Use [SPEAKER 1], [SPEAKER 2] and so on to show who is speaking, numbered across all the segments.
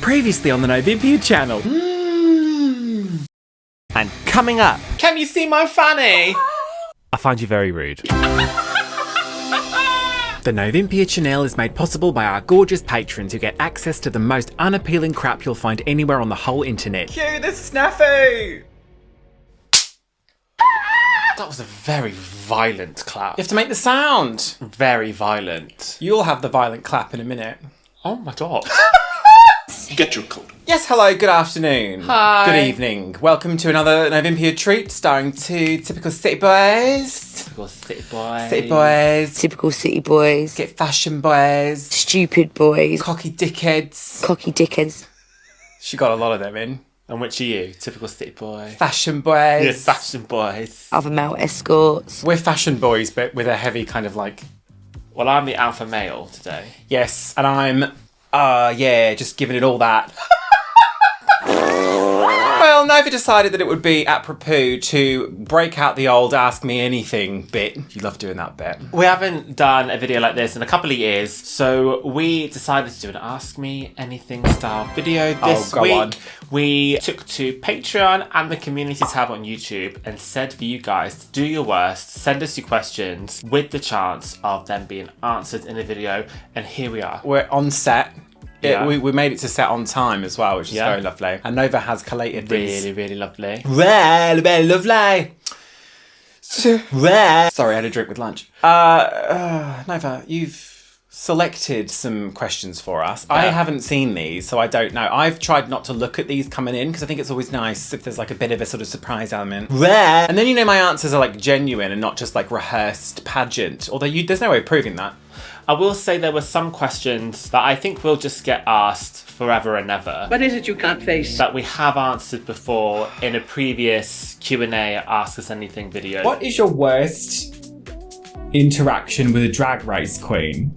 [SPEAKER 1] Previously on the Novympia channel. And coming up...
[SPEAKER 2] Can you see my fanny?
[SPEAKER 1] I find you very rude. The Novympia channel is made possible by our gorgeous patrons who get access to the most unappealing crap you'll find anywhere on the whole internet.
[SPEAKER 2] Cue the snafu! That was a very violent clap.
[SPEAKER 1] You have to make the sound.
[SPEAKER 2] Very violent.
[SPEAKER 1] You'll have the violent clap in a minute.
[SPEAKER 2] Oh my god. Get your coat.
[SPEAKER 1] Yes, hello, good afternoon.
[SPEAKER 2] Hi.
[SPEAKER 1] Good evening. Welcome to another Novympia treat starring two typical city boys.
[SPEAKER 2] Typical city boys.
[SPEAKER 1] City boys.
[SPEAKER 3] Typical city boys.
[SPEAKER 1] Get fashion boys.
[SPEAKER 3] Stupid boys.
[SPEAKER 1] Cocky dickheads.
[SPEAKER 3] Cocky dickheads.
[SPEAKER 1] She got a lot of them in.
[SPEAKER 2] And which are you? Typical city boy.
[SPEAKER 1] Fashion boys.
[SPEAKER 2] Yes, fashion boys.
[SPEAKER 3] Other male escorts.
[SPEAKER 1] We're fashion boys, but with a heavy kind of like...
[SPEAKER 2] Well, I'm the alpha male today.
[SPEAKER 1] Yes, and I'm... just giving it all that. Well, Nova decided that it would be apropos to break out the old Ask Me Anything bit. You love doing that bit.
[SPEAKER 2] We haven't done a video like this in a couple of years, so we decided to do an Ask Me Anything style video this
[SPEAKER 1] go
[SPEAKER 2] week.
[SPEAKER 1] on.
[SPEAKER 2] We took to Patreon and the community tab on YouTube and said for you guys to do your worst, send us your questions with the chance of them being answered in a video, and here we are.
[SPEAKER 1] We're on set.
[SPEAKER 2] Yeah.
[SPEAKER 1] We made it to set on time as well, which is very lovely. And Nova has collated these.
[SPEAKER 2] Really, really lovely.
[SPEAKER 1] Really, very lovely. Sorry, I had a drink with lunch. Nova, you've selected some questions for us.
[SPEAKER 2] Yeah.
[SPEAKER 1] I haven't seen these, so I don't know. I've tried not to look at these coming in because I think it's always nice if there's like a bit of a sort of surprise element. And then, you know, my answers are like genuine and not just like rehearsed pageant. Although there's no way of proving that.
[SPEAKER 2] I will say there were some questions that I think will just get asked forever and ever.
[SPEAKER 4] What is it you can't face?
[SPEAKER 2] That we have answered before in a previous Q&A Ask Us Anything video.
[SPEAKER 1] What is your worst interaction with a drag race queen?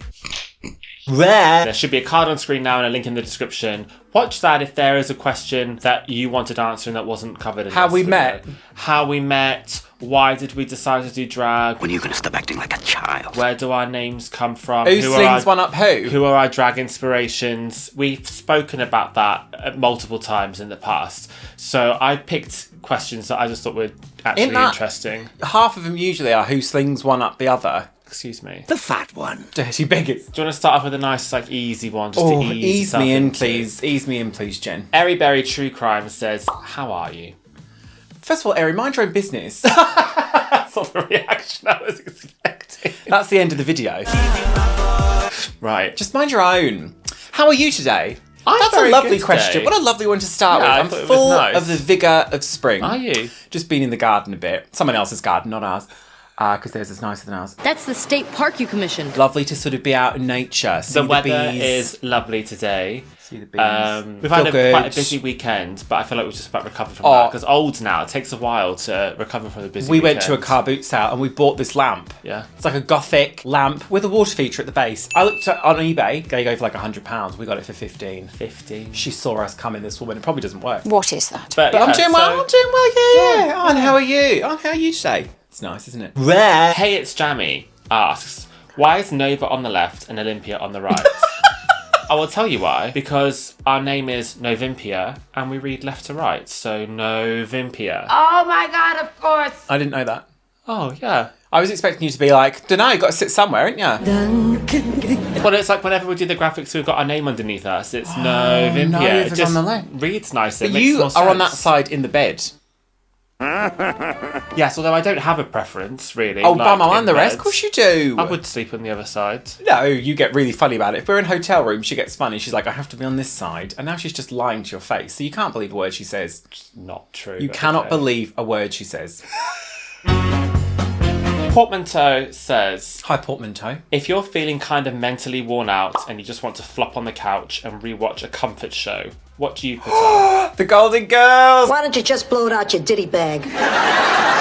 [SPEAKER 2] There should be a card on screen now and a link in the description. Watch that if there is a question that you wanted answering that wasn't covered in
[SPEAKER 1] How
[SPEAKER 2] this
[SPEAKER 1] we
[SPEAKER 2] video.
[SPEAKER 1] met.
[SPEAKER 2] How we met. Why did we decide to do drag?
[SPEAKER 4] When are you going to stop acting like a child?
[SPEAKER 2] Where do our names come from?
[SPEAKER 1] Who slings one up who?
[SPEAKER 2] Who are our drag inspirations? We've spoken about that multiple times in the past. So I picked questions that I just thought were actually interesting.
[SPEAKER 1] Half of them usually are who slings one up the other.
[SPEAKER 2] Excuse me.
[SPEAKER 4] The fat one.
[SPEAKER 1] Dirty bigots.
[SPEAKER 2] Do you want to start off with a nice, like, easy one? Just to ease
[SPEAKER 1] ease
[SPEAKER 2] yourself
[SPEAKER 1] me in,
[SPEAKER 2] into?
[SPEAKER 1] please. Ease me in, please, Jen.
[SPEAKER 2] Airy Berry True Crime says, how are you?
[SPEAKER 1] First of all, Eri, mind your own business.
[SPEAKER 2] That's not the reaction I was expecting.
[SPEAKER 1] That's the end of the video.
[SPEAKER 2] Right.
[SPEAKER 1] Just mind your own. How are you today? That's a
[SPEAKER 2] very
[SPEAKER 1] lovely
[SPEAKER 2] good
[SPEAKER 1] question.
[SPEAKER 2] today.
[SPEAKER 1] What a lovely one to start
[SPEAKER 2] Yeah, I
[SPEAKER 1] with.
[SPEAKER 2] thought
[SPEAKER 1] I'm
[SPEAKER 2] it was
[SPEAKER 1] full
[SPEAKER 2] nice.
[SPEAKER 1] of the vigour of spring.
[SPEAKER 2] Are you?
[SPEAKER 1] Just been in the garden a bit. Someone else's garden, not ours. Because theirs is nicer than ours.
[SPEAKER 5] That's the state park you commissioned.
[SPEAKER 1] Lovely to sort of be out in nature. See
[SPEAKER 2] The weather
[SPEAKER 1] bees.
[SPEAKER 2] is lovely today.
[SPEAKER 1] See the bees.
[SPEAKER 2] We've had
[SPEAKER 1] Feel
[SPEAKER 2] quite a
[SPEAKER 1] good.
[SPEAKER 2] busy weekend, but I feel like we're just about to recover from that. Because old now, it takes a while to recover from the busy
[SPEAKER 1] We
[SPEAKER 2] weekend.
[SPEAKER 1] went to a car boot sale and we bought this lamp.
[SPEAKER 2] Yeah.
[SPEAKER 1] It's like a gothic lamp with a water feature at the base. I looked on eBay, they go for like £100. We got it for 15.
[SPEAKER 2] 50.
[SPEAKER 1] She saw us coming, this woman. It probably doesn't work.
[SPEAKER 3] What is that?
[SPEAKER 1] But
[SPEAKER 2] yeah,
[SPEAKER 1] I'm doing well,
[SPEAKER 2] so-
[SPEAKER 1] I'm doing well, yeah. And how are you? How are you today? It's nice, isn't it?
[SPEAKER 2] Hey, it's Jammy asks, why is Nova on the left and Olympia on the right? I will tell you why. Because our name is Novympia and we read left to right. So Novympia.
[SPEAKER 5] Oh my god, of course.
[SPEAKER 1] I didn't know that.
[SPEAKER 2] Oh, yeah.
[SPEAKER 1] I was expecting you to be like, dunno, you got to sit somewhere, ain't you?
[SPEAKER 2] Well, it's like whenever we do the graphics, we've got our name underneath us. It's Novympia.
[SPEAKER 1] Nova's
[SPEAKER 2] It just
[SPEAKER 1] on the left.
[SPEAKER 2] reads nicer.
[SPEAKER 1] But
[SPEAKER 2] It makes
[SPEAKER 1] you
[SPEAKER 2] more
[SPEAKER 1] are on that
[SPEAKER 2] sense.
[SPEAKER 1] side in the bed.
[SPEAKER 2] Yes, although I don't have a preference, really.
[SPEAKER 1] Oh,
[SPEAKER 2] like,
[SPEAKER 1] bummer,
[SPEAKER 2] in
[SPEAKER 1] and the rest?
[SPEAKER 2] bed.
[SPEAKER 1] Of course you do.
[SPEAKER 2] I would sleep on the other side.
[SPEAKER 1] No, you get really funny about it. If we're in a hotel room, she gets funny. She's like, I have to be on this side. And now she's just lying to your face. So you can't believe a word she says.
[SPEAKER 2] Not true.
[SPEAKER 1] You
[SPEAKER 2] but
[SPEAKER 1] cannot
[SPEAKER 2] okay.
[SPEAKER 1] believe a word she says.
[SPEAKER 2] Portmanteau says,
[SPEAKER 1] Hi, portmanteau.
[SPEAKER 2] if you're feeling kind of mentally worn out and you just want to flop on the couch and rewatch a comfort show, what do you put on?
[SPEAKER 1] The Golden Girls!
[SPEAKER 6] Why don't you just blow it out your ditty bag?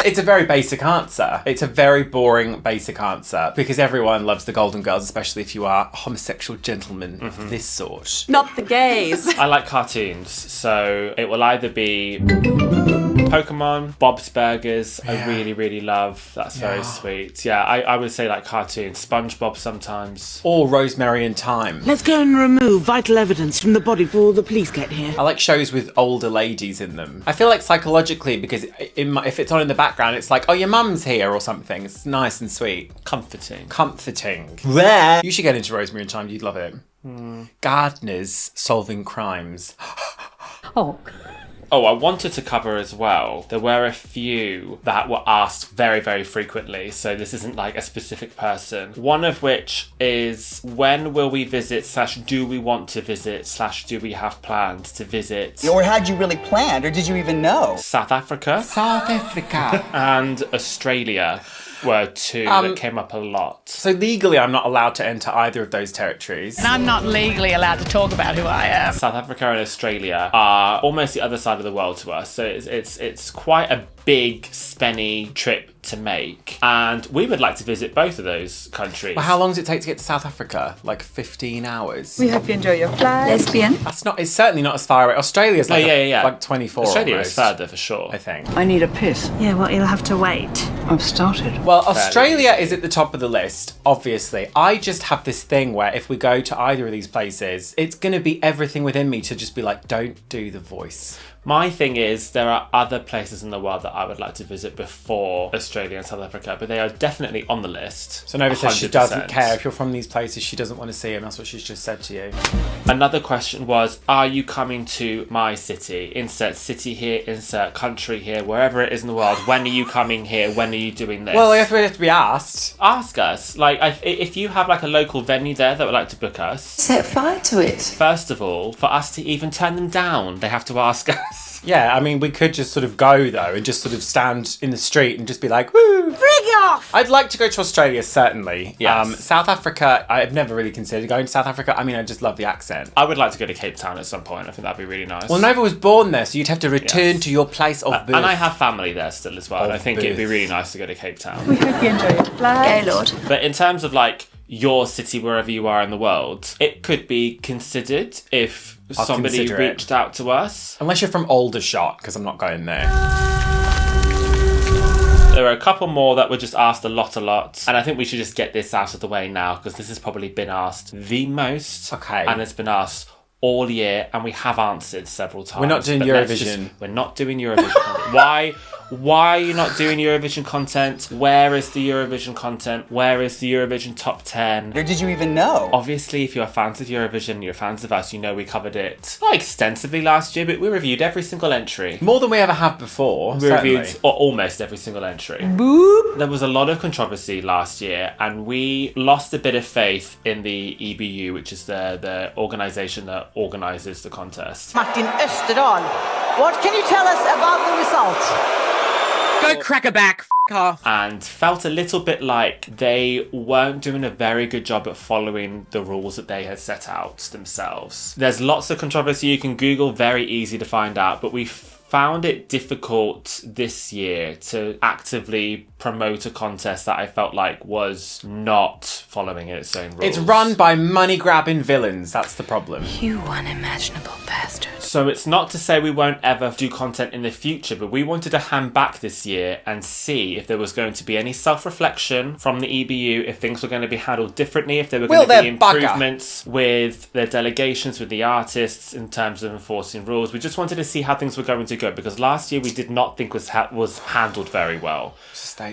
[SPEAKER 1] It's a very basic answer. It's a very boring, basic answer because everyone loves the Golden Girls, especially if you are a homosexual gentleman of this sort.
[SPEAKER 5] Not the gays.
[SPEAKER 2] I like cartoons, so it will either be Pokemon, Bob's Burgers, I really, really love. That's very sweet. Yeah, I would say like cartoons. SpongeBob sometimes.
[SPEAKER 1] Or Rosemary and Thyme.
[SPEAKER 7] Let's go and remove vital evidence from the body before the police get here.
[SPEAKER 1] I like shows with older ladies in them. I feel like psychologically, because if it's on in the background, it's like, oh, your mum's here or something. It's nice and sweet.
[SPEAKER 2] Comforting.
[SPEAKER 1] Rare. You should get into Rosemary and Thyme. You'd love it. Gardeners solving crimes.
[SPEAKER 2] Oh, I wanted to cover as well. There were a few that were asked very, very frequently. So this isn't like a specific person. One of which is, when will we visit / do we want to visit / do we have plans to visit?
[SPEAKER 8] Or had you really planned, or did you even know?
[SPEAKER 2] South Africa. And Australia were two that came up a lot.
[SPEAKER 1] So legally, I'm not allowed to enter either of those territories.
[SPEAKER 9] And I'm not legally allowed to talk about who I am.
[SPEAKER 2] South Africa and Australia are almost the other side of the world to us. So it's quite a big, spenny trip to make. And we would like to visit both of those countries.
[SPEAKER 1] Well, how long does it take to get to South Africa? Like 15 hours?
[SPEAKER 10] We hope you enjoy your flight. Lesbian.
[SPEAKER 1] It's certainly not as far away. Australia's like,
[SPEAKER 2] like
[SPEAKER 1] 24
[SPEAKER 2] Australia
[SPEAKER 1] almost,
[SPEAKER 2] is further for sure.
[SPEAKER 1] I think.
[SPEAKER 8] I need a piss.
[SPEAKER 9] Yeah, well, you'll have to wait.
[SPEAKER 8] I've started.
[SPEAKER 1] Well, Australia is at the top of the list, obviously. I just have this thing where if we go to either of these places, it's going to be everything within me to just be like, don't do The Voice.
[SPEAKER 2] My thing is, there are other places in the world that I would like to visit before Australia and South Africa, but they are definitely on the list.
[SPEAKER 1] So Nova says she
[SPEAKER 2] 100%.
[SPEAKER 1] doesn't care. If you're from these places, she doesn't want to see them. That's what she's just said to you.
[SPEAKER 2] Another question was, are you coming to my city? Insert city here, insert country here, wherever it is in the world. When are you coming here? When are you doing this?
[SPEAKER 1] Well, I guess we have to be asked.
[SPEAKER 2] Ask us. Like, if you have like a local venue there that would like to book us,
[SPEAKER 10] Set fire to it.
[SPEAKER 2] first of all, for us to even turn them down, they have to ask us.
[SPEAKER 1] Yeah, I mean, we could just sort of go, though, and just sort of stand in the street and just be like, woo!
[SPEAKER 9] Bring off!
[SPEAKER 1] I'd like to go to Australia, certainly.
[SPEAKER 2] Yes.
[SPEAKER 1] South Africa, I've never really considered going to South Africa. I mean, I just love the accent.
[SPEAKER 2] I would like to go to Cape Town at some point. I think that'd be really nice.
[SPEAKER 1] Well, Nova was born there, so you'd have to return to your place of birth.
[SPEAKER 2] And I have family there still as well. And I
[SPEAKER 1] Of
[SPEAKER 2] think it'd be
[SPEAKER 1] birth.
[SPEAKER 2] really nice to go to Cape Town.
[SPEAKER 10] We hope you enjoy your flight.
[SPEAKER 3] Gaylord.
[SPEAKER 2] But in terms of like your city, wherever you are in the world, it could be considered if
[SPEAKER 1] I'll
[SPEAKER 2] somebody
[SPEAKER 1] consider it.
[SPEAKER 2] reached out to us.
[SPEAKER 1] Unless you're from Aldershot, because I'm not going there.
[SPEAKER 2] There are a couple more that were just asked a lot. And I think we should just get this out of the way now, because this has probably been asked the most.
[SPEAKER 1] Okay.
[SPEAKER 2] And it's been asked all year, and we have answered several times.
[SPEAKER 1] We're not doing
[SPEAKER 2] But
[SPEAKER 1] Eurovision.
[SPEAKER 2] we're not doing Eurovision content. Why are you not doing Eurovision content? Where is the Eurovision content? Where is the Eurovision top 10?
[SPEAKER 8] Or did you even know?
[SPEAKER 2] Obviously, if you're fans of Eurovision, you're fans of us, you know we covered it not extensively last year, but we reviewed every single entry.
[SPEAKER 1] More than we ever have before,
[SPEAKER 2] We
[SPEAKER 1] certainly.
[SPEAKER 2] reviewed almost every single entry. Boop. There was a lot of controversy last year, and we lost a bit of faith in the EBU, which is the organisation that organises the contest.
[SPEAKER 11] Martin Österdahl, what can you tell us about the results?
[SPEAKER 7] Go crack a back, f*** off.
[SPEAKER 2] And felt a little bit like they weren't doing a very good job at following the rules that they had set out themselves. There's lots of controversy you can Google, very easy to find out, but we found it difficult this year to actively promote a contest that I felt like was not following its own rules.
[SPEAKER 1] It's run by money-grabbing villains, that's the problem.
[SPEAKER 3] You unimaginable bastard.
[SPEAKER 2] So it's not to say we won't ever do content in the future, but we wanted to hand back this year and see if there was going to be any self-reflection from the EBU, if things were going to be handled differently, if there were going to be improvements with their delegations, with the artists in terms of enforcing rules. We just wanted to see how things were going to go, because last year we did not think was handled very well.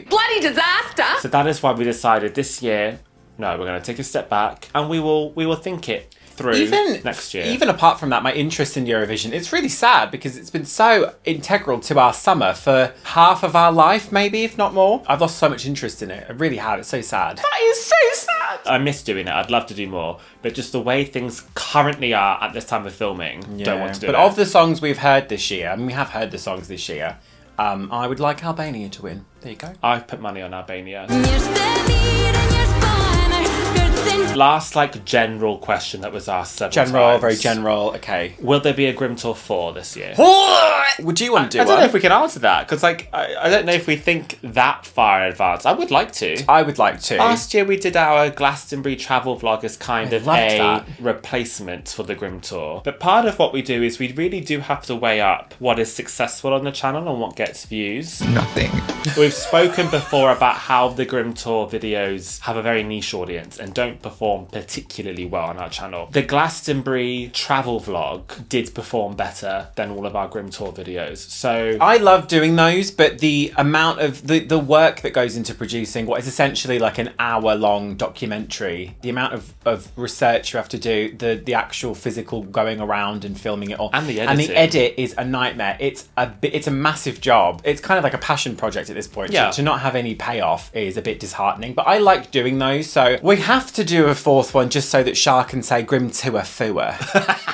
[SPEAKER 5] Bloody disaster!
[SPEAKER 2] So that is why we decided this year, no, we're going to take a step back and we will think it through next year.
[SPEAKER 1] Even apart from that, my interest in Eurovision, it's really sad because it's been so integral to our summer for half of our life, maybe, if not more. I've lost so much interest in it. I really have. It's so sad.
[SPEAKER 2] That is so sad. I miss doing it. I'd love to do more. But just the way things currently are at this time of filming, don't want to do it.
[SPEAKER 1] But of the songs we've heard this year, and we have heard the songs this year, I would like Albania to win. There you go.
[SPEAKER 2] I've put money on Albania. Last, like, general question that was asked several
[SPEAKER 1] General,
[SPEAKER 2] times.
[SPEAKER 1] very general. Okay.
[SPEAKER 2] Will there be a Grim Tour 4 this year?
[SPEAKER 1] Would you want to do
[SPEAKER 2] I don't know
[SPEAKER 1] one?
[SPEAKER 2] if we can answer that, because, like, I don't know if we think that far in advance. I would like to.
[SPEAKER 1] I would like to.
[SPEAKER 2] Last year we did our Glastonbury travel vlog as kind of
[SPEAKER 1] loved
[SPEAKER 2] a
[SPEAKER 1] that.
[SPEAKER 2] replacement for the Grim Tour. But part of what we do is we really do have to weigh up what is successful on the channel and what gets views.
[SPEAKER 4] Nothing.
[SPEAKER 2] We've spoken before about how the Grim Tour videos have a very niche audience and don't perform particularly well on our channel. The Glastonbury travel vlog did perform better than all of our Grim Tour videos. So
[SPEAKER 1] I love doing those, but the amount of the work that goes into producing what is essentially like an hour-long documentary, the amount of research you have to do, the actual physical going around and filming it all,
[SPEAKER 2] and the
[SPEAKER 1] editing.
[SPEAKER 2] editing.
[SPEAKER 1] And the edit is a nightmare. It's a massive job. It's kind of like a passion project at this point.
[SPEAKER 2] Yeah.
[SPEAKER 1] To not have any payoff is a bit disheartening, but I like doing those. So we have to do a fourth one just so that Shah can say Grim Tour Fua.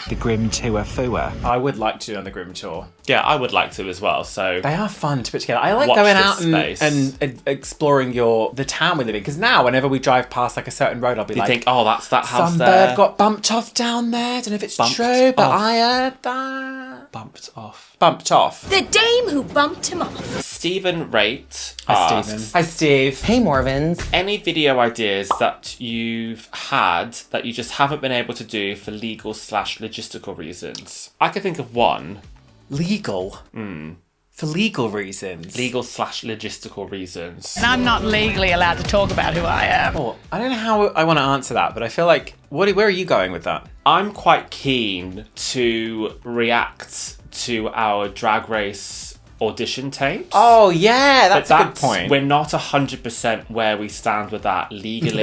[SPEAKER 1] The Grim Tour Fua. I would like to do on the Grim Tour.
[SPEAKER 2] yeah, I would like to as well. So
[SPEAKER 1] They are fun to put together. I like
[SPEAKER 2] Watch
[SPEAKER 1] going
[SPEAKER 2] this
[SPEAKER 1] out
[SPEAKER 2] space.
[SPEAKER 1] and exploring the town we live in. Because now, whenever we drive past like a certain road, I'll be
[SPEAKER 2] you
[SPEAKER 1] like,
[SPEAKER 2] think, oh, that's that house
[SPEAKER 1] some
[SPEAKER 2] there.
[SPEAKER 1] bird got bumped off down there. Don't know if it's
[SPEAKER 2] Bumped
[SPEAKER 1] true, but
[SPEAKER 2] off.
[SPEAKER 1] I heard that.
[SPEAKER 2] Bumped off.
[SPEAKER 1] Bumped off.
[SPEAKER 3] The dame who bumped him off.
[SPEAKER 2] Stephen Rate
[SPEAKER 1] Hi,
[SPEAKER 2] asks,
[SPEAKER 1] Stephen. Hi, Steve.
[SPEAKER 8] Hey, Morvins.
[SPEAKER 2] any video ideas that you've had that you just haven't been able to do for legal/logistical reasons? I can think of one.
[SPEAKER 1] Legal. For legal reasons.
[SPEAKER 2] Legal/logistical reasons.
[SPEAKER 9] And I'm not legally allowed to talk about who I am.
[SPEAKER 1] Oh, I don't know how I want to answer that, but I feel like, where are you going with that?
[SPEAKER 2] I'm quite keen to react to our Drag Race audition tapes.
[SPEAKER 1] Oh, yeah, that's
[SPEAKER 2] But
[SPEAKER 1] a good point.
[SPEAKER 2] We're not 100% where we stand with that legally.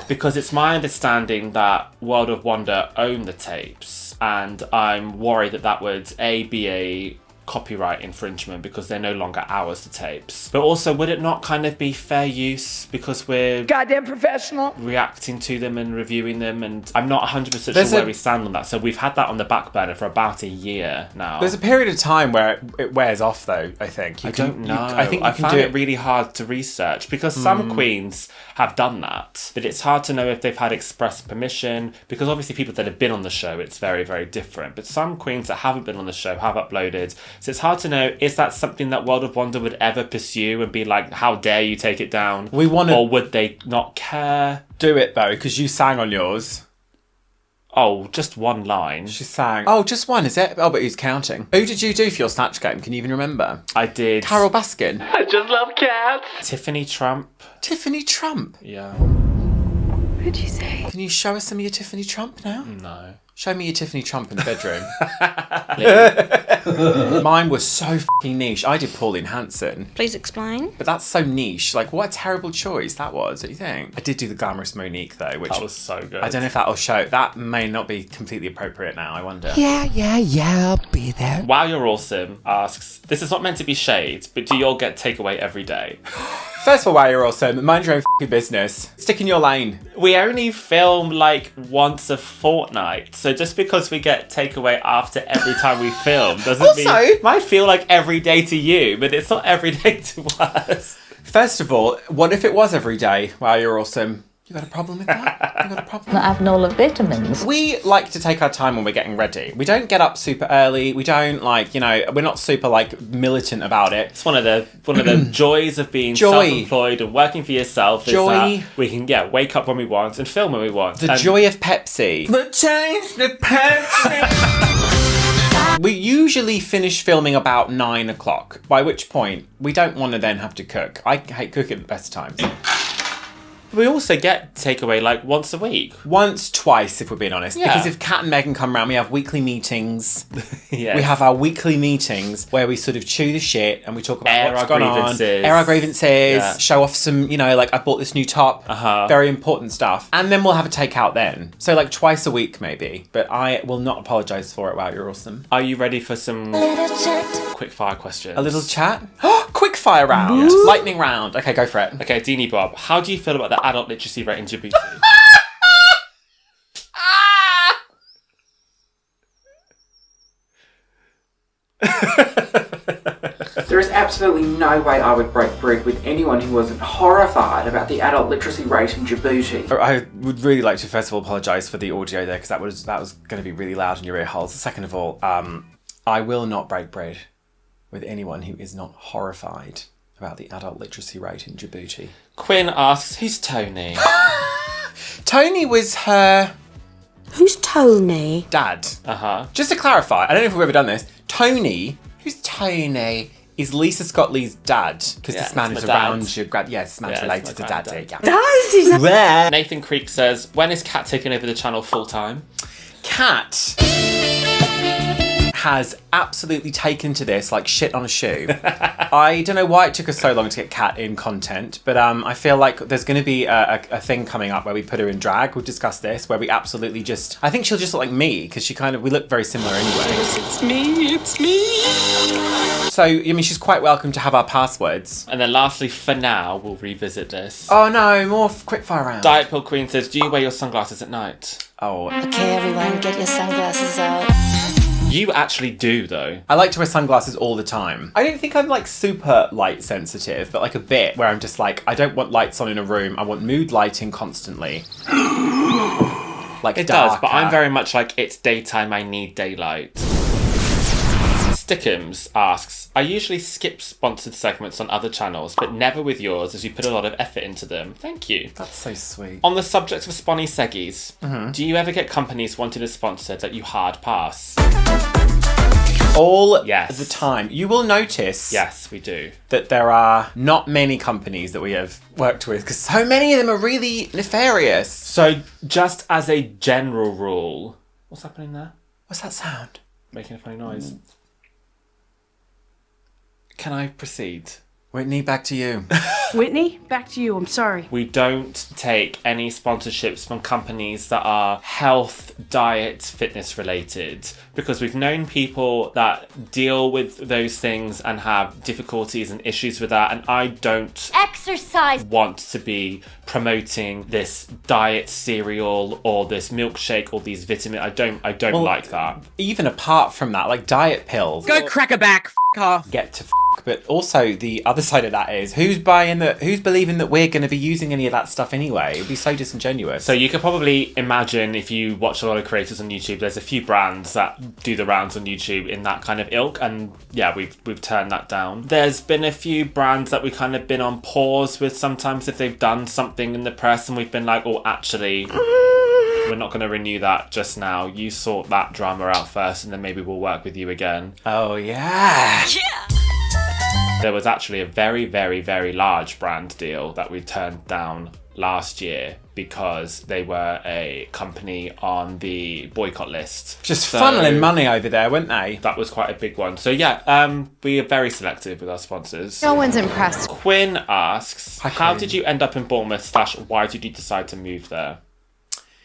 [SPEAKER 2] Because it's my understanding that World of Wonder own the tapes. And I'm worried that that would, be a copyright infringement because they're no longer ours, the tapes. But also, would it not kind of be fair use because we're
[SPEAKER 11] Goddamn professional.
[SPEAKER 2] reacting to them and reviewing them? And I'm not 100%
[SPEAKER 1] There's
[SPEAKER 2] sure where
[SPEAKER 1] a-
[SPEAKER 2] we stand on that. So we've had that on the back burner for about a year now.
[SPEAKER 1] There's a period of time where it wears off, though, I think.
[SPEAKER 2] I don't know.
[SPEAKER 1] I think you
[SPEAKER 2] I
[SPEAKER 1] can
[SPEAKER 2] find
[SPEAKER 1] do
[SPEAKER 2] it really hard to research because some queens have done that, but it's hard to know if they've had express permission because obviously people that have been on the show, it's very, very different. But some queens that haven't been on the show have uploaded. So it's hard to know, is that something that World of Wonder would ever pursue and be like, how dare you take it down?
[SPEAKER 1] We wanna-
[SPEAKER 2] Or would they not care?
[SPEAKER 1] Do it, though, because you sang on yours.
[SPEAKER 2] Oh, just one line.
[SPEAKER 1] She sang. Oh, just one, is it? Oh, but who's counting? Who did you do for your Snatch Game? Can you even remember?
[SPEAKER 2] I did
[SPEAKER 1] Carol Baskin.
[SPEAKER 4] I just love cats.
[SPEAKER 2] Tiffany Trump.
[SPEAKER 1] Tiffany Trump.
[SPEAKER 2] Yeah.
[SPEAKER 3] What'd you say?
[SPEAKER 1] Can you show us some of your Tiffany Trump now?
[SPEAKER 2] No.
[SPEAKER 1] Show me your Tiffany Trump in the bedroom. Mine was so fucking niche. I did Pauline Hanson.
[SPEAKER 3] Please explain.
[SPEAKER 1] But that's so niche. Like, what a terrible choice that was, don't you think? I did do the glamorous Monique, though, which...
[SPEAKER 2] That was so good.
[SPEAKER 1] I don't know if that'll show. That may not be completely appropriate now, I wonder.
[SPEAKER 4] Yeah, I'll be there.
[SPEAKER 2] Wow, You're Awesome asks, this is not meant to be shade, but do you all get takeaway every day?
[SPEAKER 1] First of all, wow, you're awesome. Mind your own fucking business. Stick in your lane.
[SPEAKER 2] We only film like once a fortnight, so just because we get takeaway after every time we film doesn't mean... It might feel like every day to you, but it's not every day to us.
[SPEAKER 1] First of all, what if it was every day? Wow, you're awesome. You got a problem with that? You got a problem?
[SPEAKER 10] I have no vitamins.
[SPEAKER 1] We like to take our time when we're getting ready. We don't get up super early. We don't we're not super militant about it.
[SPEAKER 2] It's one of the joys of being
[SPEAKER 1] Joy.
[SPEAKER 2] self-employed and working for yourself is
[SPEAKER 1] Joy.
[SPEAKER 2] that we can wake up when we want and film when we want.
[SPEAKER 1] The
[SPEAKER 2] And
[SPEAKER 1] joy of Pepsi. We usually finish filming about 9 o'clock, by which point we don't want to then have to cook. I hate cooking at the best times.
[SPEAKER 2] we also get takeaway like once a week.
[SPEAKER 1] Once, twice, if we're being honest.
[SPEAKER 2] Yeah.
[SPEAKER 1] Because if Kat and Megan come round, we have weekly meetings.
[SPEAKER 2] Yes.
[SPEAKER 1] We have our weekly meetings where we sort of chew the shit and we talk about
[SPEAKER 2] Air
[SPEAKER 1] what's
[SPEAKER 2] our
[SPEAKER 1] gone
[SPEAKER 2] grievances.
[SPEAKER 1] on, air our grievances,
[SPEAKER 2] Yeah.
[SPEAKER 1] show off some, I bought this new top, very important stuff. And then we'll have a takeout then. So twice a week maybe. But I will not apologise for it. Wow, you're awesome.
[SPEAKER 2] Are you ready for some quick-fire questions?
[SPEAKER 1] A little chat? Quickfire round.
[SPEAKER 2] Yes.
[SPEAKER 1] Lightning round. Okay, go for it.
[SPEAKER 2] Okay, Deanie Bob, how do you feel about the adult literacy rate in Djibouti?
[SPEAKER 12] There is absolutely no way I would break bread with anyone who wasn't horrified about the adult literacy rate in Djibouti.
[SPEAKER 1] I would really like to first of all apologise for the audio there, because that was going to be really loud in your ear holes. Second of all, I will not break bread with anyone who is not horrified about the adult literacy rate in Djibouti.
[SPEAKER 2] Quinn asks, who's Tony?
[SPEAKER 1] Tony was her...
[SPEAKER 3] Who's Tony?
[SPEAKER 1] Dad.
[SPEAKER 2] Uh-huh.
[SPEAKER 1] Just to clarify, I don't know if we've ever done this. Tony, who's Tony, is Lisa Scott Lee's dad. Because this man is around your grad. Yeah, this man's related to Daddy. Yeah.
[SPEAKER 2] Nathan Creek says, when is Kat taking over the channel full time?
[SPEAKER 1] Kat has absolutely taken to this like shit on a shoe. I don't know why it took us so long to get Kat in content, but I feel like there's going to be a thing coming up where we put her in drag. We'll discuss this, where we absolutely just... I think she'll just look like me, because we look very similar anyway.
[SPEAKER 4] It's me.
[SPEAKER 1] So, I mean, she's quite welcome to have our passwords.
[SPEAKER 2] And then lastly, for now, we'll revisit this.
[SPEAKER 1] Oh no, more quickfire round.
[SPEAKER 2] Diet Pill Queen says, do you wear your sunglasses at night?
[SPEAKER 1] Oh.
[SPEAKER 3] Okay, everyone, get your sunglasses out.
[SPEAKER 2] You actually do, though.
[SPEAKER 1] I like to wear sunglasses all the time. I don't think I'm like super light sensitive, but like a bit, where I'm just like, I don't want lights on in a room. I want mood lighting constantly. Like
[SPEAKER 2] it
[SPEAKER 1] darker.
[SPEAKER 2] does, but I'm very much like, it's daytime, I need daylight. Stickums asks, I usually skip sponsored segments on other channels, but never with yours, as you put a lot of effort into them. Thank you.
[SPEAKER 1] That's so sweet.
[SPEAKER 2] On the subject of Sponny Seggies, do you ever get companies wanting a sponsor that you hard pass?
[SPEAKER 1] All
[SPEAKER 2] Yes.
[SPEAKER 1] the time. You will notice
[SPEAKER 2] Yes, we do.
[SPEAKER 1] that there are not many companies that we have worked with, because so many of them are really nefarious.
[SPEAKER 2] So, just as a general rule... What's happening there?
[SPEAKER 1] What's that sound?
[SPEAKER 2] Making a funny noise. Can I proceed?
[SPEAKER 1] Whitney, back to you.
[SPEAKER 7] Whitney, back to you. I'm sorry.
[SPEAKER 2] We don't take any sponsorships from companies that are health, diet, fitness related, because we've known people that deal with those things and have difficulties and issues with that, and I don't
[SPEAKER 3] Exercise.
[SPEAKER 2] want to be promoting this diet cereal or this milkshake or these vitamins. I don't like that.
[SPEAKER 1] Even apart from that, like diet pills.
[SPEAKER 7] Go crack a back. F off.
[SPEAKER 1] Get to but also the other side of that is who's believing that we're going to be using any of that stuff anyway? It would be so disingenuous.
[SPEAKER 2] So you could probably imagine, if you watch a lot of creators on YouTube, there's a few brands that do the rounds on YouTube in that kind of ilk, and yeah, we've turned that down. There's been a few brands that we kind of been on pause with sometimes if they've done something in the press and we've been like, oh, actually, we're not going to renew that just now. You sort that drama out first and then maybe we'll work with you again.
[SPEAKER 1] Oh yeah.
[SPEAKER 2] There was actually a very, very, very large brand deal that we turned down last year because they were a company on the boycott list.
[SPEAKER 1] Just funneling money over there, weren't they?
[SPEAKER 2] That was quite a big one. So yeah, we are very selective with our sponsors.
[SPEAKER 3] No one's impressed.
[SPEAKER 2] Quinn asks,
[SPEAKER 1] Hi,
[SPEAKER 2] how
[SPEAKER 1] Quinn.
[SPEAKER 2] did you end up in Bournemouth / why did you decide to move there?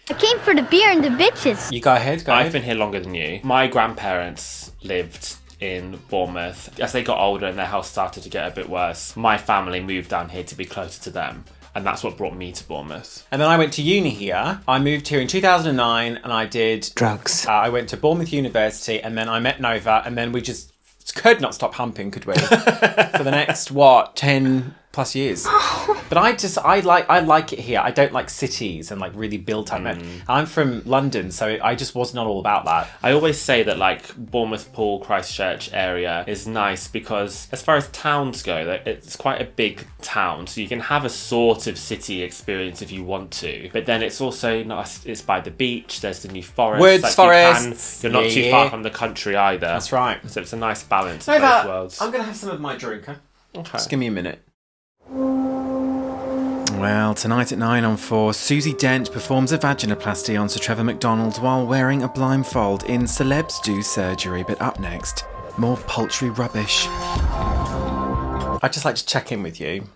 [SPEAKER 3] I came for the beer and the bitches.
[SPEAKER 1] You go ahead.
[SPEAKER 2] I've been here longer than you. My grandparents lived in Bournemouth. As they got older and their health started to get a bit worse, my family moved down here to be closer to them. And that's what brought me to Bournemouth.
[SPEAKER 1] And then I went to uni here. I moved here in 2009 and I did
[SPEAKER 4] Drugs.
[SPEAKER 1] I went to Bournemouth University and then I met Nova and then we just could not stop humping, could we? For the next, 10 plus years. But I like it here. I don't like cities and like really built up. I'm from London, so I just was not all about that.
[SPEAKER 2] I always say that like Bournemouth, Poole, Christchurch area is nice because as far as towns go, it's quite a big town, so you can have a sort of city experience if you want to. But then it's also nice. It's by the beach. There's the New Forest.
[SPEAKER 1] Woods, forests.
[SPEAKER 2] You're not too far from the country either.
[SPEAKER 1] That's right.
[SPEAKER 2] So it's a nice balance of both worlds.
[SPEAKER 1] I'm gonna have some of my drink. Huh?
[SPEAKER 2] Okay.
[SPEAKER 1] Just give me a minute. Well, tonight at 9 on 4, Susie Dent performs a vaginoplasty on Sir Trevor McDonald while wearing a blindfold in Celebs Do Surgery. But up next, more poultry rubbish. I'd just like to check in with you.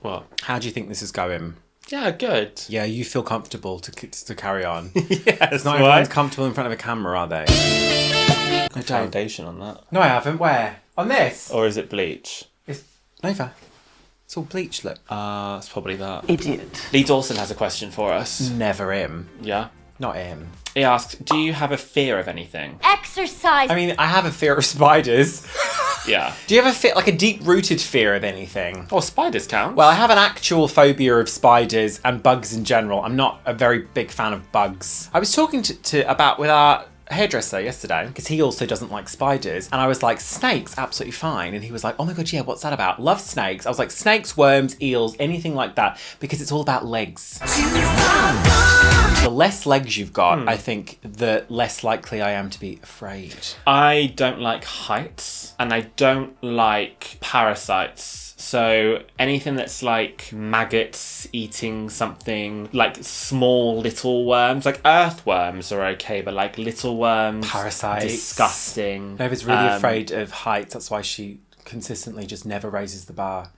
[SPEAKER 2] What?
[SPEAKER 1] How do you think this is going?
[SPEAKER 2] Yeah, good.
[SPEAKER 1] Yeah, you feel comfortable to carry on.
[SPEAKER 2] Yes.
[SPEAKER 1] Not everyone's comfortable in front of a camera, are they?
[SPEAKER 2] No foundation on that.
[SPEAKER 1] No, I haven't. Where? On this?
[SPEAKER 2] Or is it bleach?
[SPEAKER 1] It's Nova. It's all bleach, look.
[SPEAKER 2] It's probably that.
[SPEAKER 7] Idiot.
[SPEAKER 2] Lee Dawson has a question for us.
[SPEAKER 1] Never him.
[SPEAKER 2] Yeah?
[SPEAKER 1] Not him.
[SPEAKER 2] He asks, do you have a fear of anything?
[SPEAKER 3] Exercise.
[SPEAKER 1] I mean, I have a fear of spiders.
[SPEAKER 2] Yeah.
[SPEAKER 1] Do you ever feel like a deep-rooted fear of anything?
[SPEAKER 2] Oh, spiders count.
[SPEAKER 1] Well, I have an actual phobia of spiders and bugs in general. I'm not a very big fan of bugs. I was talking with our hairdresser yesterday because he also doesn't like spiders, and I was like, snakes absolutely fine, and he was like, oh my god, yeah, what's that about? Love snakes. I was like, snakes, worms, eels, anything like that, because it's all about legs. The less legs you've got, I think the less likely I am to be afraid.
[SPEAKER 2] I don't like heights, and I don't like parasites. So anything that's like maggots eating something, like small little worms, like earthworms are okay, but like little worms,
[SPEAKER 1] parasites,
[SPEAKER 2] disgusting.
[SPEAKER 1] Nova's really afraid of heights. That's why she consistently just never raises the bar.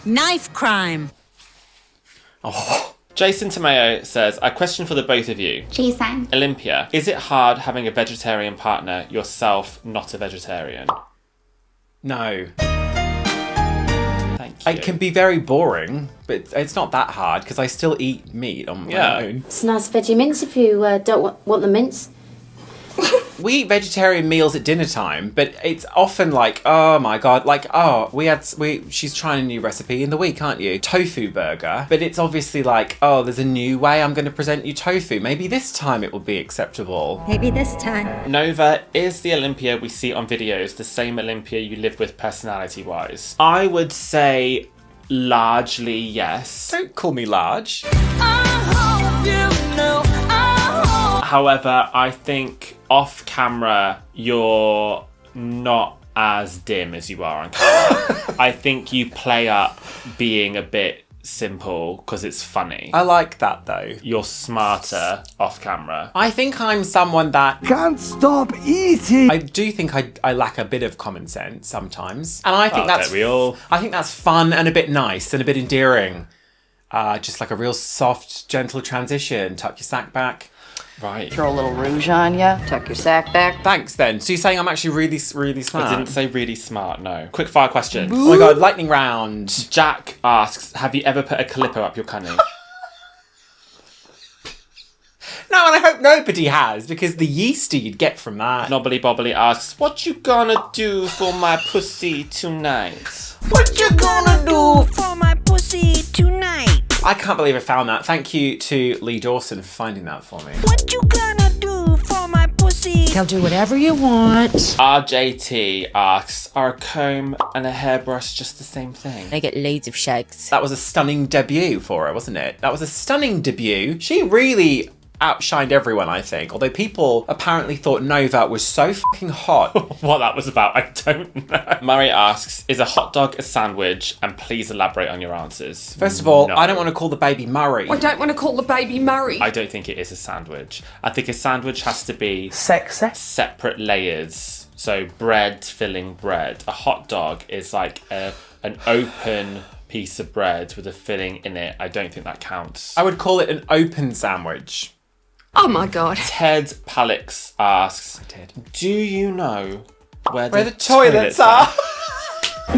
[SPEAKER 7] Knife crime.
[SPEAKER 1] Oh.
[SPEAKER 2] Jason Tomeo says, I question for the both of you.
[SPEAKER 3] Jason.
[SPEAKER 2] Olympia, is it hard having a vegetarian partner, yourself not a vegetarian?
[SPEAKER 1] No.
[SPEAKER 2] Thank you.
[SPEAKER 1] It can be very boring, but it's not that hard because I still eat meat on my own.
[SPEAKER 3] It's a nice veggie mince if you don't want the mince.
[SPEAKER 1] We eat vegetarian meals at dinner time, but it's often like, oh my god, like, she's trying a new recipe in the week, aren't you? Tofu burger. But it's obviously like, oh, there's a new way I'm going to present you tofu. Maybe this time it will be acceptable.
[SPEAKER 3] Maybe this time.
[SPEAKER 2] Nova, is the Olympia we see on videos the same Olympia you live with personality-wise? I would say largely yes.
[SPEAKER 1] Don't call me large.
[SPEAKER 2] However, I think off camera, you're not as dim as you are on camera. I think you play up being a bit simple because it's funny.
[SPEAKER 1] I like that though.
[SPEAKER 2] You're smarter off camera.
[SPEAKER 1] I think I'm someone that
[SPEAKER 7] Can't stop eating.
[SPEAKER 1] I do think I lack a bit of common sense sometimes. And I think
[SPEAKER 2] don't we all?
[SPEAKER 1] I think that's fun and a bit nice and a bit endearing. Just like a real soft, gentle transition. Tuck your sack back.
[SPEAKER 2] Right.
[SPEAKER 10] Throw a little rouge on ya. Tuck your sack back.
[SPEAKER 1] Thanks then. So you're saying I'm actually really, really smart?
[SPEAKER 2] I didn't say really smart, no. Quick fire questions.
[SPEAKER 1] Oh my god, lightning round.
[SPEAKER 2] Jack asks, have you ever put a Calippo up your cunny?
[SPEAKER 1] No, and I hope nobody has, because the yeasty you'd get from that.
[SPEAKER 2] Knobbly Bobbly asks, what you gonna do for my pussy tonight?
[SPEAKER 7] What you gonna do for my pussy tonight?
[SPEAKER 1] I can't believe I found that. Thank you to Lee Dawson for finding that for me.
[SPEAKER 7] What you gonna do for my pussy? He'll do whatever you want.
[SPEAKER 2] RJT asks, are a comb and a hairbrush just the same thing?
[SPEAKER 3] They get loads of shags.
[SPEAKER 1] That was a stunning debut for her, wasn't it? That was a stunning debut. She really outshined everyone, I think. Although people apparently thought Nova was so fucking hot.
[SPEAKER 2] What that was about, I don't know. Murray asks, is a hot dog a sandwich? And please elaborate on your answers.
[SPEAKER 1] First of all,
[SPEAKER 2] No.
[SPEAKER 1] I don't want to call the baby Murray.
[SPEAKER 5] I don't want to call the baby Murray.
[SPEAKER 2] I don't think it is a sandwich. I think a sandwich has to be
[SPEAKER 8] Sexy.
[SPEAKER 2] separate layers. So bread filling bread. A hot dog is like an open piece of bread with a filling in it. I don't think that counts.
[SPEAKER 1] I would call it an open sandwich.
[SPEAKER 5] Oh my god.
[SPEAKER 2] Ted Palix asks,
[SPEAKER 1] Ted.
[SPEAKER 2] do you know where
[SPEAKER 1] Where the toilets are?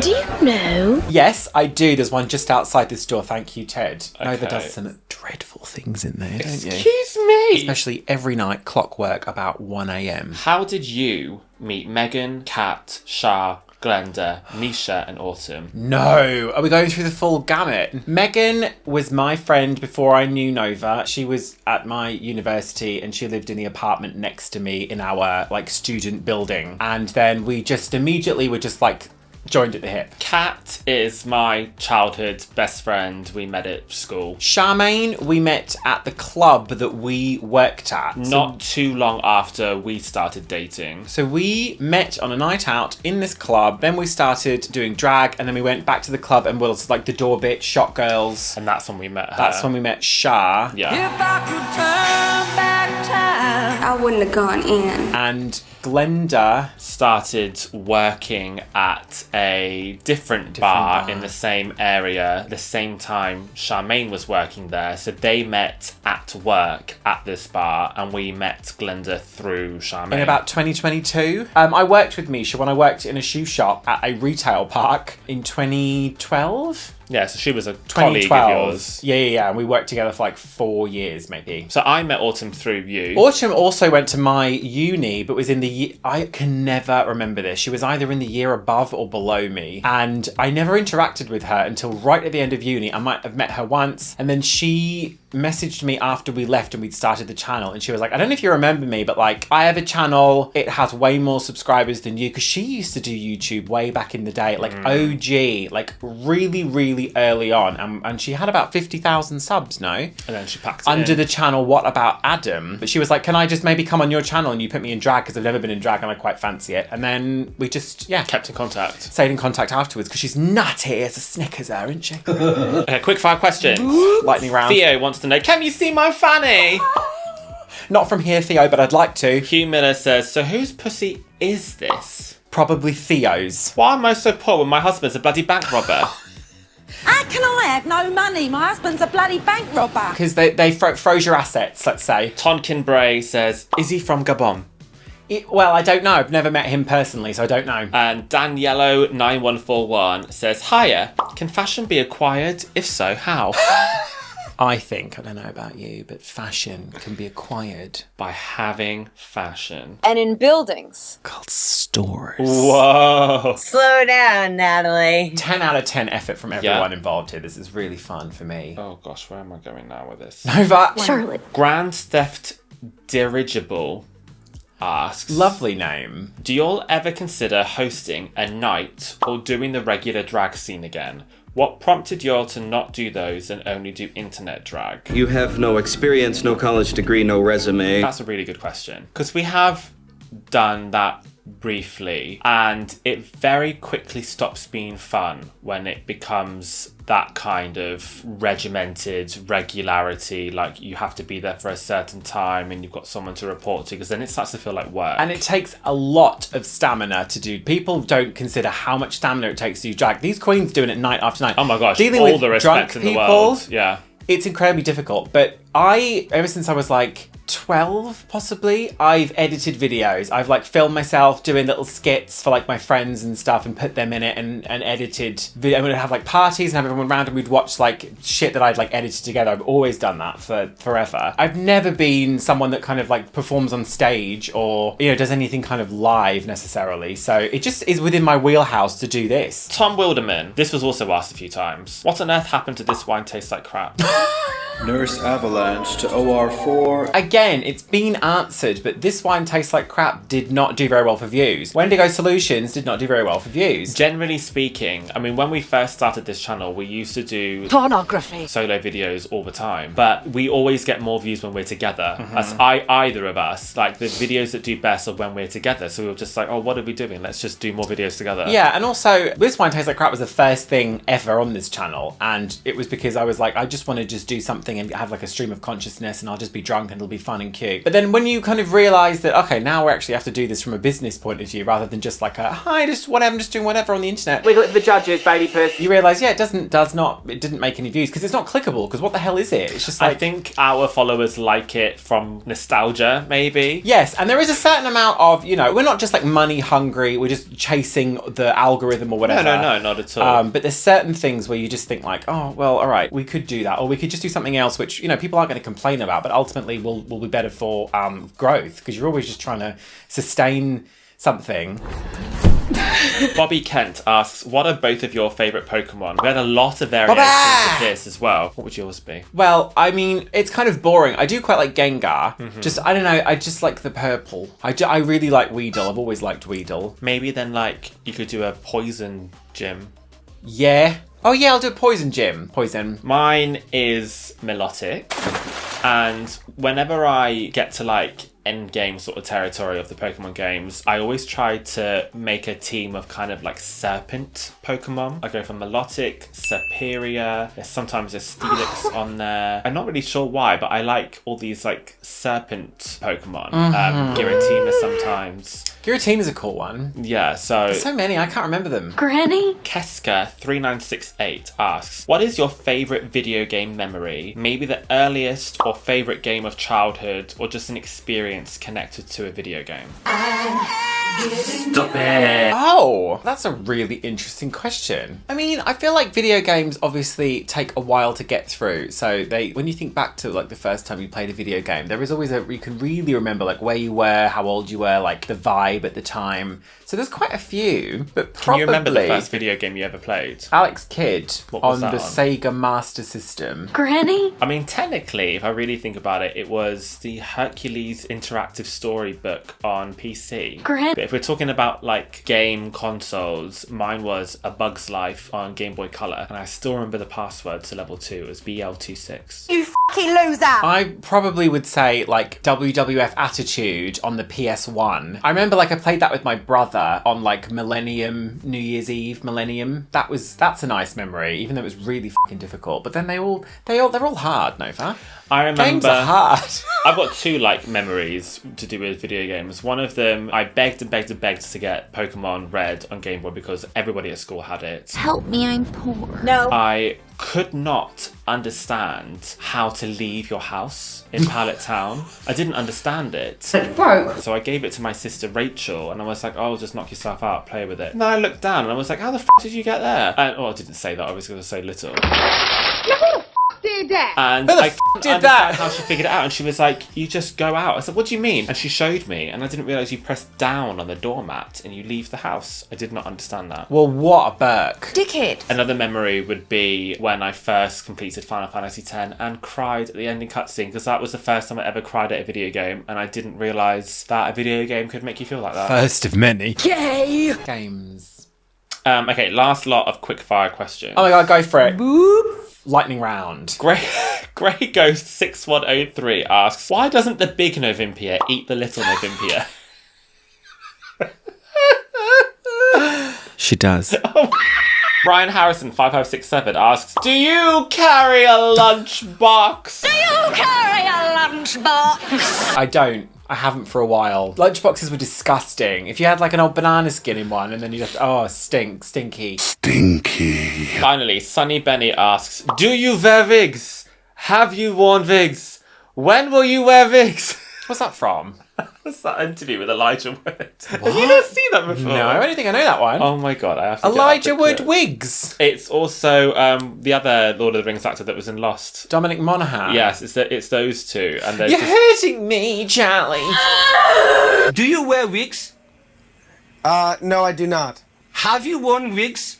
[SPEAKER 3] Do you know?
[SPEAKER 1] Yes, I do. There's one just outside this door. Thank you, Ted. Nova
[SPEAKER 2] Okay.
[SPEAKER 1] does some dreadful things in there, don't you?
[SPEAKER 2] Excuse me.
[SPEAKER 1] Especially every night, clockwork about 1 a.m.
[SPEAKER 2] How did you meet Megan, Kat, Shah, Glenda, Nisha and Autumn?
[SPEAKER 1] No, are we going through the full gamut? Megan was my friend before I knew Nova. She was at my university and she lived in the apartment next to me in our like student building. And then we just immediately were just like joined at the hip.
[SPEAKER 2] Kat is my childhood best friend. We met at school.
[SPEAKER 1] Charmaine, we met at the club that we worked at.
[SPEAKER 2] Not too long after we started dating.
[SPEAKER 1] So we met on a night out in this club, then we started doing drag, and then we went back to the club and was like the door bitch, shot girls.
[SPEAKER 2] And that's when we met her.
[SPEAKER 1] That's when we met Shah.
[SPEAKER 2] Yeah.
[SPEAKER 10] If I could turn back time, I wouldn't have gone in.
[SPEAKER 1] And Glenda
[SPEAKER 2] started working at a different bar in the same area the same time Charmaine was working there. So they met at work at this bar and we met Glenda through Charmaine.
[SPEAKER 1] in about 2022. I worked with Misha when I worked in a shoe shop at a retail park in 2012.
[SPEAKER 2] Yeah, so she was a colleague of yours.
[SPEAKER 1] Yeah. And we worked together for like 4 years, maybe.
[SPEAKER 2] So I met Autumn through you.
[SPEAKER 1] Autumn also went to my uni, but was in the I can never remember this. She was either in the year above or below me. And I never interacted with her until right at the end of uni. I might have met her once. And then she messaged me after we left and we'd started the channel. And she was like, I don't know if you remember me, but like, I have a channel. It has way more subscribers than you. Because she used to do YouTube way back in the day, like OG, like really, really early on. And she had about 50,000 subs, no?
[SPEAKER 2] And then she packed it
[SPEAKER 1] under
[SPEAKER 2] in.
[SPEAKER 1] the channel What About Adam? But she was like, can I just maybe come on your channel and you put me in drag? Because I've never been in drag and I quite fancy it. And then we just,
[SPEAKER 2] kept in contact.
[SPEAKER 1] Stayed in contact afterwards because she's nutty as a Snickers, isn't she?
[SPEAKER 2] Okay, quick fire questions.
[SPEAKER 1] Lightning round.
[SPEAKER 2] Theo wants to know, can you see my fanny?
[SPEAKER 1] Not from here, Theo, but I'd like to.
[SPEAKER 2] Hugh Miller says, so whose pussy is this?
[SPEAKER 1] Probably Theo's.
[SPEAKER 2] Why am I so poor when my husband's a bloody bank robber?
[SPEAKER 13] How can I have no money? My husband's a bloody bank robber.
[SPEAKER 1] Because they froze your assets, let's say.
[SPEAKER 2] Tonkin Bray says, is he from Gabon?
[SPEAKER 1] Well, I don't know. I've never met him personally, so I don't know.
[SPEAKER 2] And Daniello9141 says, hiya, can fashion be acquired? If so, how?
[SPEAKER 1] I think, I don't know about you, but fashion can be acquired
[SPEAKER 2] by having fashion.
[SPEAKER 14] And in buildings.
[SPEAKER 1] Called stores.
[SPEAKER 2] Whoa.
[SPEAKER 14] Slow down, Natalie.
[SPEAKER 1] 10 out of 10 effort from everyone involved here. This is really fun for me.
[SPEAKER 2] Oh gosh, where am I going now with this?
[SPEAKER 1] Nova.
[SPEAKER 3] Charlotte.
[SPEAKER 2] Grand Theft Dirigible asks,
[SPEAKER 1] lovely name.
[SPEAKER 2] Do you all ever consider hosting a night or doing the regular drag scene again? What prompted you all to not do those and only do internet drag?
[SPEAKER 15] You have no experience, no college degree, no resume.
[SPEAKER 2] That's a really good question. Because we have done that briefly and it very quickly stops being fun when it becomes that kind of regimented regularity, like you have to be there for a certain time and you've got someone to report to, because then it starts to feel like work.
[SPEAKER 1] And it takes a lot of stamina to do. People don't consider how much stamina it takes to do drag. These queens doing it night after night.
[SPEAKER 2] Oh my gosh,
[SPEAKER 1] dealing
[SPEAKER 2] all
[SPEAKER 1] with
[SPEAKER 2] the respect
[SPEAKER 1] drunk
[SPEAKER 2] in the
[SPEAKER 1] people,
[SPEAKER 2] world. Yeah.
[SPEAKER 1] It's incredibly difficult. But ever since I was like 12 possibly, I've edited videos. I've like filmed myself doing little skits for like my friends and stuff and put them in it and edited video. I'm gonna have like parties and have everyone around and we'd watch like shit that I'd like edited together. I've always done that for forever. I've never been someone that kind of like performs on stage or, you know, does anything kind of live necessarily. So it just is within my wheelhouse to do this.
[SPEAKER 2] Tom Wilderman, this was also asked a few times. What on earth happened to This Wine Tastes Like Crap?
[SPEAKER 16] Nurse Avalanche to OR4.
[SPEAKER 1] Again, it's been answered, but This Wine Tastes Like Crap did not do very well for views. Wendigo Solutions did not do very well for views.
[SPEAKER 2] Generally speaking, I mean, when we first started this channel, we used to do
[SPEAKER 7] pornography
[SPEAKER 2] solo videos all the time, but we always get more views when we're together. As either of us, like the videos that do best are when we're together. So we were just like, oh, what are we doing? Let's just do more videos together.
[SPEAKER 1] Yeah, and also, This Wine Tastes Like Crap was the first thing ever on this channel, and it was because I was like, I just want to just do something and have like a stream of consciousness and I'll just be drunk and it'll be fun and cute. But then when you kind of realise that, okay, now we actually have to do this from a business point of view rather than just like hi, just whatever, I'm just doing whatever on the internet. Wiggle it for the judges, baby puss. You realise, yeah, it didn't make any views because it's not clickable, because what the hell is it? It's just like...
[SPEAKER 2] I think our followers like it from nostalgia, maybe.
[SPEAKER 1] Yes, and there is a certain amount of, you know, we're not just like money hungry, we're just chasing the algorithm or whatever.
[SPEAKER 2] No, not at all.
[SPEAKER 1] But there's certain things where you just think like, oh, well, all right, we could do that, or we could just do something else which, you know, people aren't going to complain about, but ultimately will be better for growth, because you're always just trying to sustain something.
[SPEAKER 2] Bobby Kent asks, what are both of your favourite Pokemon? We had a lot of variations of this as well. What would yours be?
[SPEAKER 1] Well, I mean, it's kind of boring. I do quite like Gengar. Just, I don't know, I just like the purple. I really like Weedle. I've always liked Weedle.
[SPEAKER 2] Maybe then, like, you could do a poison gym.
[SPEAKER 1] Yeah. Oh yeah, I'll do a poison gym. Poison.
[SPEAKER 2] Mine is Milotic. And whenever I get to like end game sort of territory of the Pokemon games, I always try to make a team of kind of like serpent Pokemon. I go for Milotic, Serperior, sometimes there's Steelix on there. I'm not really sure why, but I like all these like serpent Pokemon. Giratina sometimes.
[SPEAKER 1] Giratina's a cool one.
[SPEAKER 2] Yeah, so...
[SPEAKER 1] There's so many, I can't remember them.
[SPEAKER 3] Granny?
[SPEAKER 2] Keska3968 asks, what is your favourite video game memory? Maybe the earliest or favourite game of childhood, or just an experience experience connected to a video game?
[SPEAKER 1] Stop it. Oh, that's a really interesting question. I mean, I feel like video games obviously take a while to get through. So when you think back to like the first time you played a video game, there is always you can really remember like where you were, how old you were, like the vibe at the time. So there's quite a few, but probably...
[SPEAKER 2] Can you remember the first video game you ever played?
[SPEAKER 1] Alex Kidd on the
[SPEAKER 2] on?
[SPEAKER 1] Sega Master System.
[SPEAKER 3] Granny?
[SPEAKER 2] I mean, technically, if I really think about it, it was the Hercules interactive storybook on PC.
[SPEAKER 3] Granny?
[SPEAKER 2] But if we're talking about like game consoles, mine was A Bug's Life on Game Boy Color, and I still remember the password to level 2. It was BL26.
[SPEAKER 13] You fucking loser!
[SPEAKER 1] I probably would say like WWF Attitude on the PS1. I remember like I played that with my brother on like New Year's Eve. That's a nice memory, even though it was really fucking difficult. But then they're all hard, Nova.
[SPEAKER 2] I remember
[SPEAKER 1] games are hard.
[SPEAKER 2] I've got two like memories to do with video games. One of them, I begged to get Pokemon Red on Game Boy because everybody at school had it.
[SPEAKER 3] Help me, I'm poor.
[SPEAKER 13] No.
[SPEAKER 2] I could not understand how to leave your house in Pallet Town. I didn't understand it.
[SPEAKER 13] It broke.
[SPEAKER 2] So I gave it to my sister Rachel, and I was like, "Oh, just knock yourself out, play with it." And then I looked down, and I was like, "How the f*** did you get there?" And I didn't say that. I was going to say little.
[SPEAKER 13] Did that?
[SPEAKER 2] And
[SPEAKER 1] Who the
[SPEAKER 2] I
[SPEAKER 1] f***
[SPEAKER 2] couldn't
[SPEAKER 1] did
[SPEAKER 2] understand
[SPEAKER 1] that?
[SPEAKER 2] how she figured it out, and she was like, "You just go out." I said, "What do you mean?" And she showed me, and I didn't realise you press down on the doormat and you leave the house. I did not understand that.
[SPEAKER 1] Well, what a Burke.
[SPEAKER 13] Dickhead.
[SPEAKER 2] Another memory would be when I first completed Final Fantasy X and cried at the ending cutscene, because that was the first time I ever cried at a video game, and I didn't realise that a video game could make you feel like that.
[SPEAKER 1] First of many.
[SPEAKER 13] Yay!
[SPEAKER 1] Games.
[SPEAKER 2] Okay, last lot of quickfire questions.
[SPEAKER 1] Oh my god, go for it. Boop. Lightning round.
[SPEAKER 2] Grey Ghost 6103 asks, why doesn't the big Novympia eat the little Novympia?
[SPEAKER 1] She does.
[SPEAKER 2] Brian Harrison 5567 asks, do you carry a lunchbox?
[SPEAKER 13] Do you carry a lunchbox?
[SPEAKER 1] I don't. I haven't for a while. Lunchboxes were disgusting. If you had like an old banana skin in one and then you just, stinky.
[SPEAKER 16] Stinky.
[SPEAKER 2] Finally, Sunny Benny asks, do you wear wigs? Have you worn wigs? When will you wear wigs?
[SPEAKER 1] What's that from?
[SPEAKER 2] What's that interview with Elijah Wood?
[SPEAKER 1] What?
[SPEAKER 2] Have you not seen that before?
[SPEAKER 1] No, I don't think I know that one.
[SPEAKER 2] Oh my god, I have to
[SPEAKER 1] Elijah Wood wigs.
[SPEAKER 2] It's also the other Lord of the Rings actor that was in Lost.
[SPEAKER 1] Dominic Monaghan.
[SPEAKER 2] Yes, it's those two. And
[SPEAKER 1] You're hurting me, Charlie.
[SPEAKER 17] Do you wear wigs?
[SPEAKER 18] No, I do not.
[SPEAKER 17] Have you worn wigs?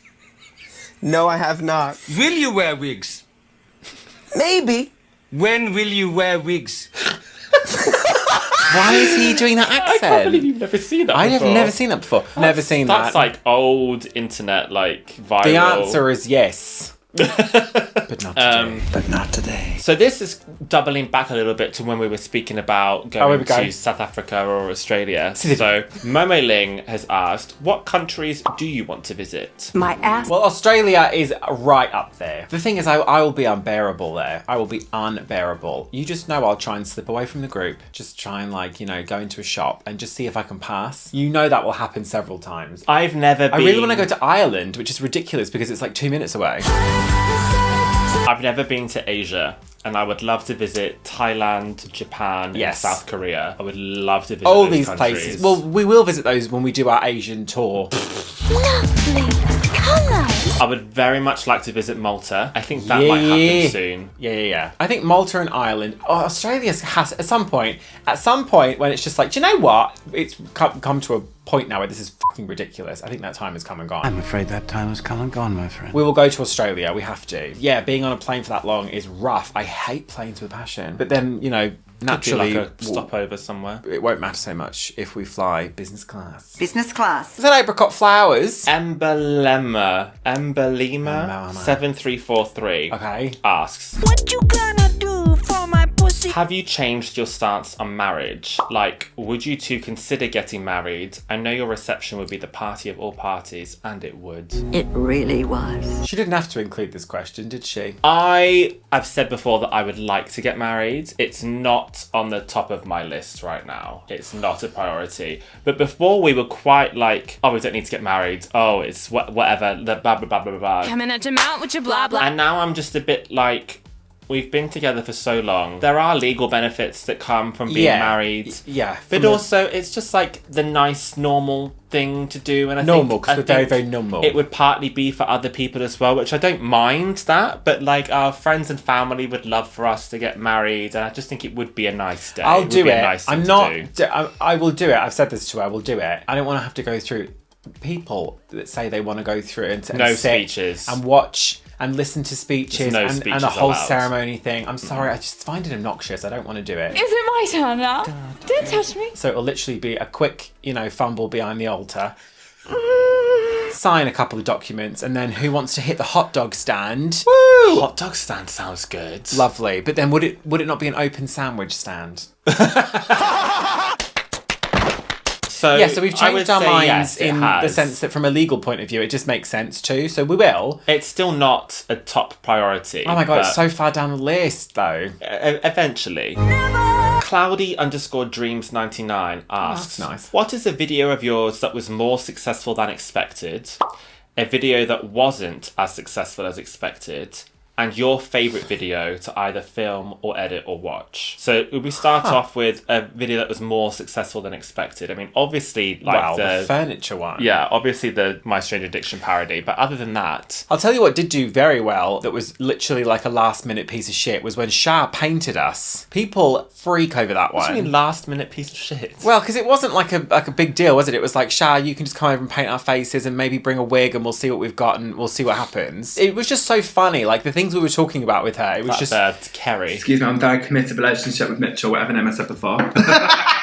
[SPEAKER 18] No, I have not.
[SPEAKER 17] Will you wear wigs?
[SPEAKER 18] Maybe.
[SPEAKER 17] When will you wear wigs?
[SPEAKER 1] Why is he doing that accent?
[SPEAKER 2] I can't believe you've never seen that before.
[SPEAKER 1] I have never seen that before. Never seen that.
[SPEAKER 2] That's like old internet, like viral.
[SPEAKER 1] The answer is yes. But not today.
[SPEAKER 8] But not today.
[SPEAKER 2] So this is doubling back a little bit to when we were speaking about going to South Africa or Australia. So Momo Ling has asked, what countries do you want to visit?
[SPEAKER 13] My ass.
[SPEAKER 1] Well, Australia is right up there. The thing is, I will be unbearable there. I will be unbearable. You just know I'll try and slip away from the group. Just try and go into a shop and just see if I can pass. You know that will happen several times.
[SPEAKER 2] I've never been...
[SPEAKER 1] I really want to go to Ireland, which is ridiculous because it's like 2 minutes away.
[SPEAKER 2] I've never been to Asia, and I would love to visit Thailand, Japan, and South Korea. I would love to visit
[SPEAKER 1] all
[SPEAKER 2] those
[SPEAKER 1] these
[SPEAKER 2] countries.
[SPEAKER 1] places. Well, we will visit those when we do our Asian tour.
[SPEAKER 3] Lovely colours.
[SPEAKER 2] I would very much like to visit Malta. I think that might happen soon.
[SPEAKER 1] Yeah. I think Malta and Ireland. Australia has at some point when it's just like, do you know what? It's come to a point now where this is fucking ridiculous. I think that time has come and gone.
[SPEAKER 8] I'm afraid that time has come and gone, my friend.
[SPEAKER 1] We will go to Australia. We have to. Yeah, being on a plane for that long is rough. I hate planes with passion. But then, naturally,
[SPEAKER 2] like a stopover somewhere.
[SPEAKER 1] It won't matter so much if we fly business class.
[SPEAKER 13] Business class.
[SPEAKER 1] Is that apricot flowers?
[SPEAKER 2] Embelema 7343 asks,
[SPEAKER 13] What you gonna do for my pussy?
[SPEAKER 2] have you changed your stance on marriage? Like, would you two consider getting married? I know your reception would be the party of all parties, and it would.
[SPEAKER 13] It really was.
[SPEAKER 1] She didn't have to include this question, did she?
[SPEAKER 2] I've said before that I would like to get married. It's not on the top of my list right now. It's not a priority. But before we were quite like, oh, we don't need to get married. Oh, it's whatever. The blah, blah, blah, blah, blah.
[SPEAKER 5] Coming at your mouth with your blah, blah.
[SPEAKER 2] And now I'm just a bit like, we've been together for so long. There are legal benefits that come from being married.
[SPEAKER 1] Yeah.
[SPEAKER 2] But also, it's just like the nice, normal thing to do. And I
[SPEAKER 1] normal, because we're very, very normal.
[SPEAKER 2] It would partly be for other people as well, which I don't mind that. But like our friends and family would love for us to get married. And I just think it would be a nice day.
[SPEAKER 1] I'll do it.
[SPEAKER 2] Nice
[SPEAKER 1] I'm not. I will do it. I've said this to her. I will do it. I don't want to have to go through people that say they want to go through and sit
[SPEAKER 2] speeches
[SPEAKER 1] and watch and listen to speeches and a whole
[SPEAKER 2] allowed.
[SPEAKER 1] Ceremony thing. I'm sorry, I just find it obnoxious. I don't want to do it.
[SPEAKER 3] Is it my turn now? Don't touch me.
[SPEAKER 1] So it'll literally be a quick, fumble behind the altar. Sign a couple of documents, and then who wants to hit the hot dog stand?
[SPEAKER 2] Woo! Hot dog stand sounds good.
[SPEAKER 1] Lovely. But then would it not be an open sandwich stand? So we've changed our minds in the sense that from a legal point of view, it just makes sense too. So we will.
[SPEAKER 2] It's still not a top priority.
[SPEAKER 1] Oh my God, it's so far down the list though.
[SPEAKER 2] Eventually. Cloudy_dreams99 asks,
[SPEAKER 1] that's nice.
[SPEAKER 2] What is a video of yours that was more successful than expected? A video that wasn't as successful as expected? And your favourite video to either film or edit or watch. So we start off with a video that was more successful than expected. I mean, obviously, like
[SPEAKER 1] the furniture one.
[SPEAKER 2] Yeah, obviously the My Strange Addiction parody. But other than that,
[SPEAKER 1] I'll tell you what did do very well. That was literally like a last minute piece of shit. Was when Shah painted us. People freak over that one.
[SPEAKER 2] What do you mean last minute piece of shit?
[SPEAKER 1] Well, because it wasn't like a big deal, was it? It was like, Shah, you can just come over and paint our faces and maybe bring a wig and we'll see what we've got and we'll see what happens. It was just so funny. Like the things we were talking about with her, it was just
[SPEAKER 2] Kerry.
[SPEAKER 12] Excuse me, I'm very committed relationship with Mitchell, whatever name I said before.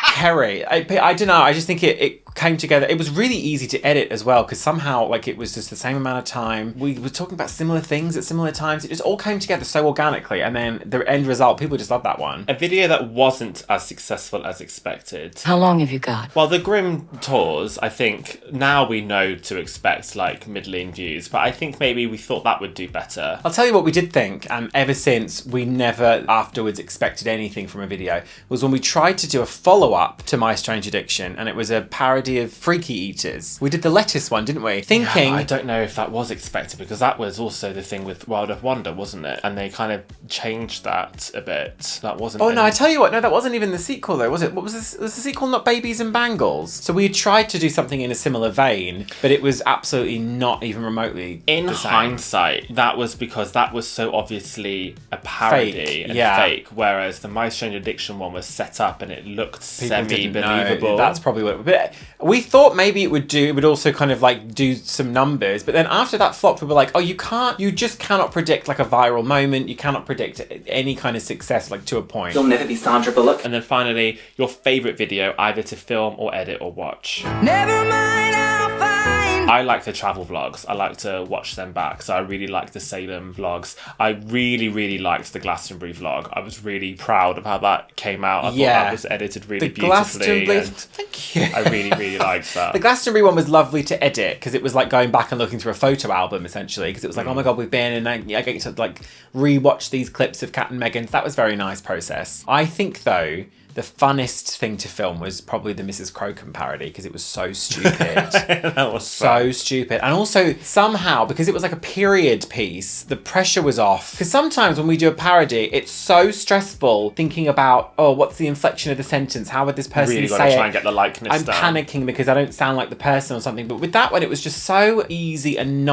[SPEAKER 1] Kerry. I don't know. I just think it came together. It was really easy to edit as well because somehow like it was just the same amount of time. We were talking about similar things at similar times. It just all came together so organically, and then the end result, people just loved that one.
[SPEAKER 2] A video that wasn't as successful as expected.
[SPEAKER 19] How long have you got?
[SPEAKER 2] Well, the Grim tours, I think now we know to expect like middling views, but I think maybe we thought that would do better.
[SPEAKER 1] I'll tell you what we did think, and ever since we never afterwards expected anything from a video, was when we tried to do a follow-up to My Strange Addiction, and it was a parody of Freaky Eaters. We did the lettuce one, didn't we? Thinking...
[SPEAKER 2] Yeah, I don't know if that was expected, because that was also the thing with World of Wonder, wasn't it? And they kind of changed that a bit. That wasn't...
[SPEAKER 1] Oh, no, I tell you what, no, that wasn't even the sequel, though, was it? What was this? Was the sequel not Babies and Bangles? So we tried to do something in a similar vein, but it was absolutely not even remotely
[SPEAKER 2] in
[SPEAKER 1] the same.
[SPEAKER 2] Hindsight, that was because that was so obviously a parody and fake, whereas the My Strange Addiction one was set up and it looked semi-believable.
[SPEAKER 1] That's probably what... But we thought maybe it would also kind of like do some numbers, but then after that flopped, we were like, oh, you just cannot predict like a viral moment. You cannot predict any kind of success like to a point.
[SPEAKER 12] You'll never be Sandra Bullock.
[SPEAKER 2] And then finally, your favourite video either to film or edit or watch.
[SPEAKER 13] Never mind, I'll find.
[SPEAKER 2] I like the travel vlogs. I like to watch them back. So I really like the Salem vlogs. I really, really liked the Glastonbury vlog. I was really proud of how that came out. I thought that was edited really beautifully.
[SPEAKER 1] Thank you.
[SPEAKER 2] I really, really liked that.
[SPEAKER 1] The Glastonbury one was lovely to edit because it was like going back and looking through a photo album essentially, because it was like, oh my God, we've been, and I get to like rewatch these clips of Cat and Megan. That was a very nice process. I think though, the funnest thing to film was probably the Mrs. Crocombe parody because it was so stupid.
[SPEAKER 2] That was
[SPEAKER 1] so stupid. And also, somehow, because it was like a period piece, the pressure was off. Because sometimes when we do a parody, it's so stressful thinking about, oh, what's the inflection of the sentence? How would this person
[SPEAKER 2] really
[SPEAKER 1] say
[SPEAKER 2] gotta try
[SPEAKER 1] it?
[SPEAKER 2] and get the likeness
[SPEAKER 1] I'm
[SPEAKER 2] down.
[SPEAKER 1] panicking because I don't sound like the person or something. But with that one, it was just so easy and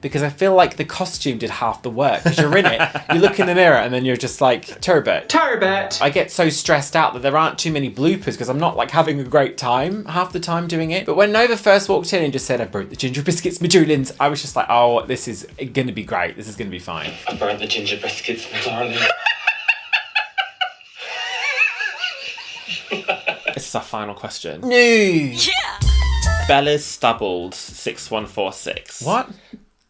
[SPEAKER 1] because I feel like the costume did half the work. Because you're in it, you look in the mirror, and then you're just like, Turbot.
[SPEAKER 12] Turbot!
[SPEAKER 1] I get so stressed out that there aren't too many bloopers because I'm not like having a great time half the time doing it. But when Nova first walked in and just said, I burnt the ginger biscuits, my Julians, I was just like, oh, this is going to be great. This is going to be fine.
[SPEAKER 4] I burnt the ginger biscuits, my darling.
[SPEAKER 2] This is our final question.
[SPEAKER 1] No. Yeah.
[SPEAKER 2] Bella's Stubbled 6146.
[SPEAKER 1] What?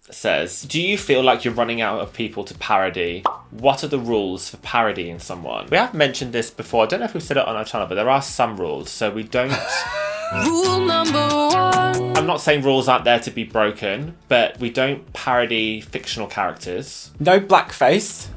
[SPEAKER 2] Says, do you feel like you're running out of people to parody? What are the rules for parodying someone? We have mentioned this before. I don't know if we've said it on our channel, but there are some rules. So we don't...
[SPEAKER 13] Rule number one.
[SPEAKER 2] I'm not saying rules aren't there to be broken, but we don't parody fictional characters.
[SPEAKER 1] No blackface.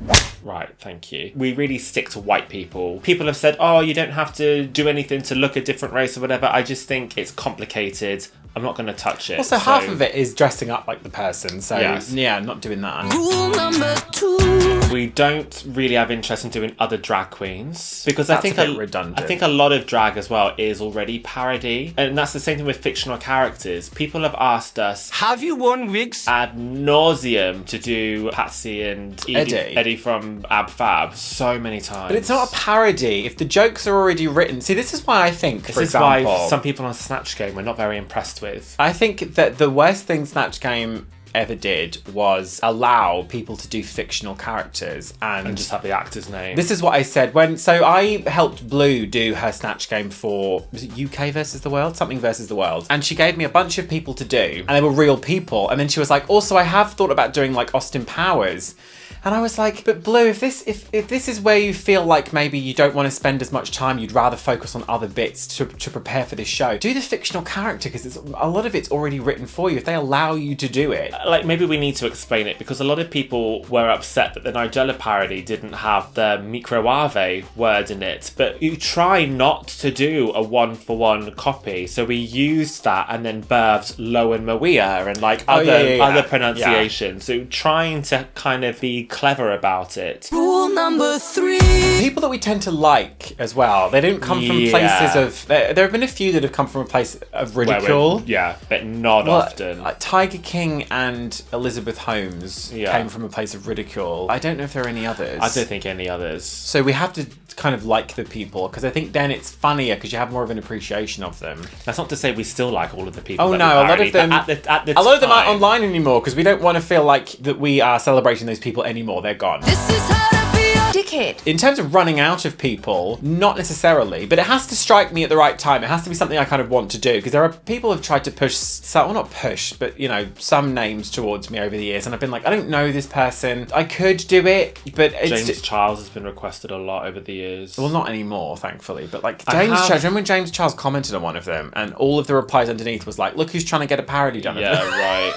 [SPEAKER 2] Right, thank you. We really stick to white people. People have said, oh, you don't have to do anything to look a different race or whatever. I just think it's complicated. I'm not going to touch it.
[SPEAKER 1] Also, half of it is dressing up like the person. So, yeah, I'm not doing that.
[SPEAKER 13] Rule number 2.
[SPEAKER 2] We don't really have interest in doing other drag queens because
[SPEAKER 1] That's
[SPEAKER 2] I think
[SPEAKER 1] a bit redundant.
[SPEAKER 2] I think a lot of drag as well is already parody, and that's the same thing with fictional characters. People have asked us,
[SPEAKER 17] have you won wigs
[SPEAKER 2] ad nauseum to do Patsy and Eddie from Ab Fab so many times.
[SPEAKER 1] But it's not a parody. If the jokes are already written, see, this is why I think,
[SPEAKER 2] this
[SPEAKER 1] for
[SPEAKER 2] is
[SPEAKER 1] example,
[SPEAKER 2] why some people on Snatch Game were not very impressed with.
[SPEAKER 1] I think that the worst thing Snatch Game ever did was allow people to do fictional characters and
[SPEAKER 2] just have the actor's name.
[SPEAKER 1] This is what I said so I helped Blue do her Snatch Game for, was it UK versus the World? Something versus the World. And she gave me a bunch of people to do, and they were real people. And then she was like, also, I have thought about doing like Austin Powers. And I was like, but Blue, if this is where you feel like maybe you don't want to spend as much time, you'd rather focus on other bits to prepare for this show, do the fictional character, because a lot of it's already written for you if they allow you to do it.
[SPEAKER 2] Like, maybe we need to explain it, because a lot of people were upset that the Nigella parody didn't have the microave word in it, but you try not to do a one-for-one copy, so we used that and then birthed Lo and Maria and like other pronunciations. So trying to kind of be clever about it.
[SPEAKER 13] Rule number 3.
[SPEAKER 1] People that we tend to like as well, they don't come from places of... There have been a few that have come from a place of ridicule.
[SPEAKER 2] But not often.
[SPEAKER 1] Like Tiger King and Elizabeth Holmes came from a place of ridicule. I don't know if there are any others.
[SPEAKER 2] I don't think any others.
[SPEAKER 1] So we have to kind of like the people, because I think then it's funnier because you have more of an appreciation of them.
[SPEAKER 2] That's not to say we still like all of the people.
[SPEAKER 1] Oh no, a lot of them
[SPEAKER 2] at the
[SPEAKER 1] a lot of them aren't online anymore because we don't want to feel like that we are celebrating those people anymore. They're gone.
[SPEAKER 13] This is how to be a dickhead.
[SPEAKER 1] In terms of running out of people, not necessarily, but it has to strike me at the right time. It has to be something I kind of want to do, because there are people who've tried to push, well, not push, but you know, some names towards me over the years, and I've been like, I don't know this person. I could do it, but it's
[SPEAKER 2] James Charles has been requested a lot over the years.
[SPEAKER 1] Well, not anymore, thankfully, but like remember when James Charles commented on one of them, and all of the replies underneath was like, look who's trying to get a parody done.
[SPEAKER 2] Yeah, right.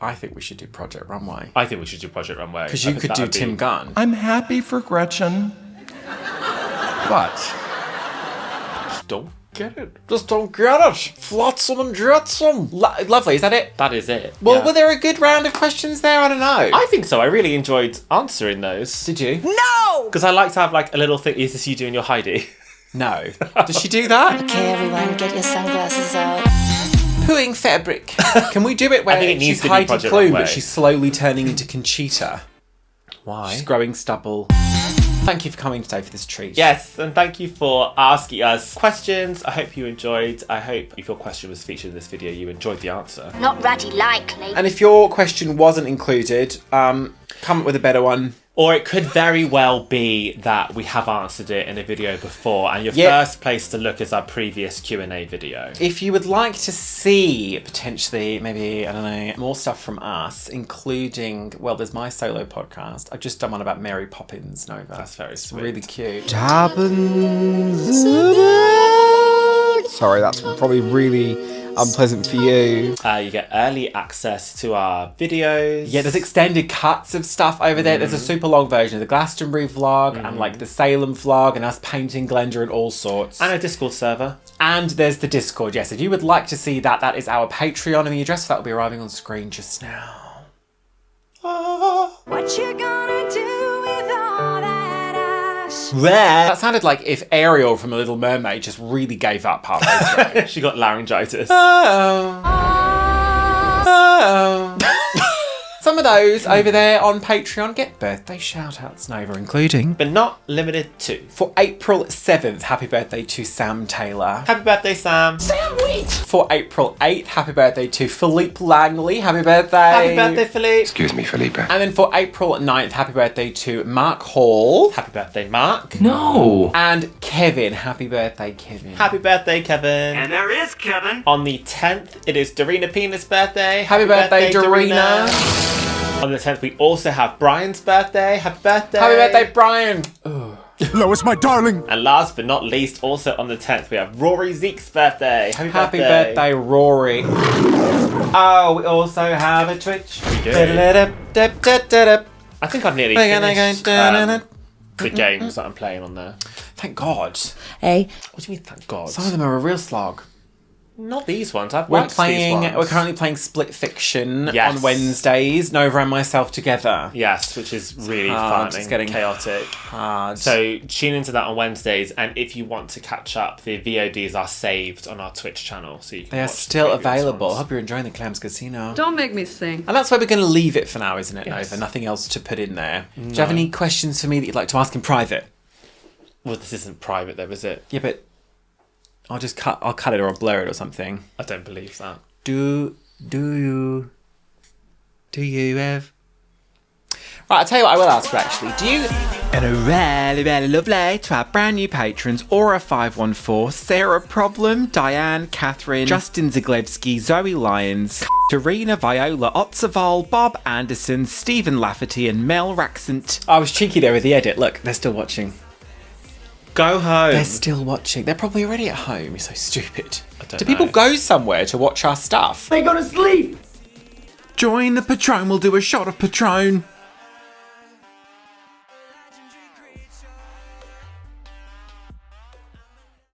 [SPEAKER 1] I think we should do Project Runway.
[SPEAKER 2] I think we should do Project Runway.
[SPEAKER 1] Because you could do Tim Gunn.
[SPEAKER 19] I'm happy for Gretchen. But
[SPEAKER 1] just don't get it. Just don't get it. Flotsam and jetsam. Lovely, is that it?
[SPEAKER 2] That is it.
[SPEAKER 1] Well, were there a good round of questions there? I don't know.
[SPEAKER 2] I think so. I really enjoyed answering those.
[SPEAKER 1] Did you?
[SPEAKER 13] No!
[SPEAKER 2] Because I like to have like a little thing. Is this you doing your Heidi?
[SPEAKER 1] No. Does she do that?
[SPEAKER 13] Okay, everyone, get your sunglasses out.
[SPEAKER 1] Pooing fabric. Can we do it where she's Heidi Klum, but she's slowly turning into Conchita?
[SPEAKER 2] Why?
[SPEAKER 1] She's growing stubble. Thank you for coming today for this treat.
[SPEAKER 2] Yes, and thank you for asking us questions. I hope you enjoyed. I hope if your question was featured in this video, you enjoyed the answer.
[SPEAKER 6] Not ruddy likely.
[SPEAKER 1] And if your question wasn't included, come up with a better one.
[SPEAKER 2] Or it could very well be that we have answered it in a video before, and your first place to look is our previous Q&A video.
[SPEAKER 1] If you would like to see, potentially, maybe, I don't know, more stuff from us, including, well, there's my solo podcast. I've just done one about Mary Poppins, Nova.
[SPEAKER 2] That's very sweet.
[SPEAKER 1] Really cute.
[SPEAKER 18] Sorry, that's probably really unpleasant for you.
[SPEAKER 2] You get early access to our videos.
[SPEAKER 1] Yeah, there's extended cuts of stuff over there. There's a super long version of the Glastonbury vlog and like the Salem vlog and us painting Glenda and all sorts.
[SPEAKER 2] And a Discord server.
[SPEAKER 1] And there's the Discord, yes. If you would like to see that, that is our Patreon, and the address for that will be arriving on screen just now.
[SPEAKER 13] What you gonna do with all that ash?
[SPEAKER 1] That sounded like if Ariel from The Little Mermaid just really gave up halfway through.
[SPEAKER 2] She got laryngitis.
[SPEAKER 1] Some of those over there on Patreon get birthday shout-outs, Nova, including...
[SPEAKER 2] But not limited to.
[SPEAKER 1] For April 7th, happy birthday to Sam Taylor.
[SPEAKER 2] Happy birthday, Sam.
[SPEAKER 1] Sandwich! For April 8th, happy birthday to Philippe Langley. Happy birthday.
[SPEAKER 2] Happy birthday, Philippe.
[SPEAKER 8] Excuse me, Felipe.
[SPEAKER 1] And then for April 9th, happy birthday to Mark Hall.
[SPEAKER 2] Happy birthday, Mark.
[SPEAKER 8] No.
[SPEAKER 1] And Kevin. Happy birthday, Kevin.
[SPEAKER 2] Happy birthday, Kevin.
[SPEAKER 17] And there is Kevin.
[SPEAKER 2] On the 10th, it is Dorina Pena's birthday.
[SPEAKER 1] Happy birthday, Dorina.
[SPEAKER 2] On the 10th, we also have Brian's birthday. Happy birthday.
[SPEAKER 1] Happy birthday, Brian.
[SPEAKER 19] Lois, my darling.
[SPEAKER 2] And last but not least, also on the 10th, we have Rory Zeke's birthday.
[SPEAKER 1] Happy birthday, Rory. Oh, we also have a Twitch.
[SPEAKER 2] We do. I think I've nearly finished the games that I'm playing on there.
[SPEAKER 1] Thank God.
[SPEAKER 14] Hey.
[SPEAKER 2] What do you mean, thank God?
[SPEAKER 1] Some of them are a real slog.
[SPEAKER 2] Not these ones. I've
[SPEAKER 1] We're
[SPEAKER 2] watched these ones.
[SPEAKER 1] We're currently playing Split Fiction on Wednesdays. Nova and myself together.
[SPEAKER 2] Yes, which is really
[SPEAKER 1] hard.
[SPEAKER 2] fun
[SPEAKER 1] It's
[SPEAKER 2] and
[SPEAKER 1] getting
[SPEAKER 2] chaotic.
[SPEAKER 1] Hard.
[SPEAKER 2] So tune into that on Wednesdays, and if you want to catch up, the VODs are saved on our Twitch channel, so you can.
[SPEAKER 1] They are still available. I hope you're enjoying the Clams Casino.
[SPEAKER 10] Don't make me sing.
[SPEAKER 1] And that's where we're going to leave it for now, isn't it,
[SPEAKER 2] Yes.
[SPEAKER 1] Nova? Nothing else to put in there.
[SPEAKER 2] No.
[SPEAKER 1] Do you have any questions for me that you'd like to ask in private?
[SPEAKER 2] Well, this isn't private, though, is it?
[SPEAKER 1] Yeah, but I'll cut it or I'll blur it or something.
[SPEAKER 2] I don't believe that.
[SPEAKER 1] Do you have? Right, I'll tell you what I will ask you actually. Do you? And a really, really lovely to our brand new patrons: Aura 514, Sarah Problem, Diane, Catherine, Justin Zaglebski, Zoe Lyons, Tarina, Viola Otzaval, Bob Anderson, Stephen Lafferty, and Mel Raxant. I was cheeky there with the edit. Look, they're still watching.
[SPEAKER 2] Go home.
[SPEAKER 1] They're still watching. They're probably already at home. You're so stupid.
[SPEAKER 2] Do
[SPEAKER 1] Do people go somewhere to watch our stuff?
[SPEAKER 11] They go to sleep.
[SPEAKER 1] Join the Patron. We'll do a shot of Patron.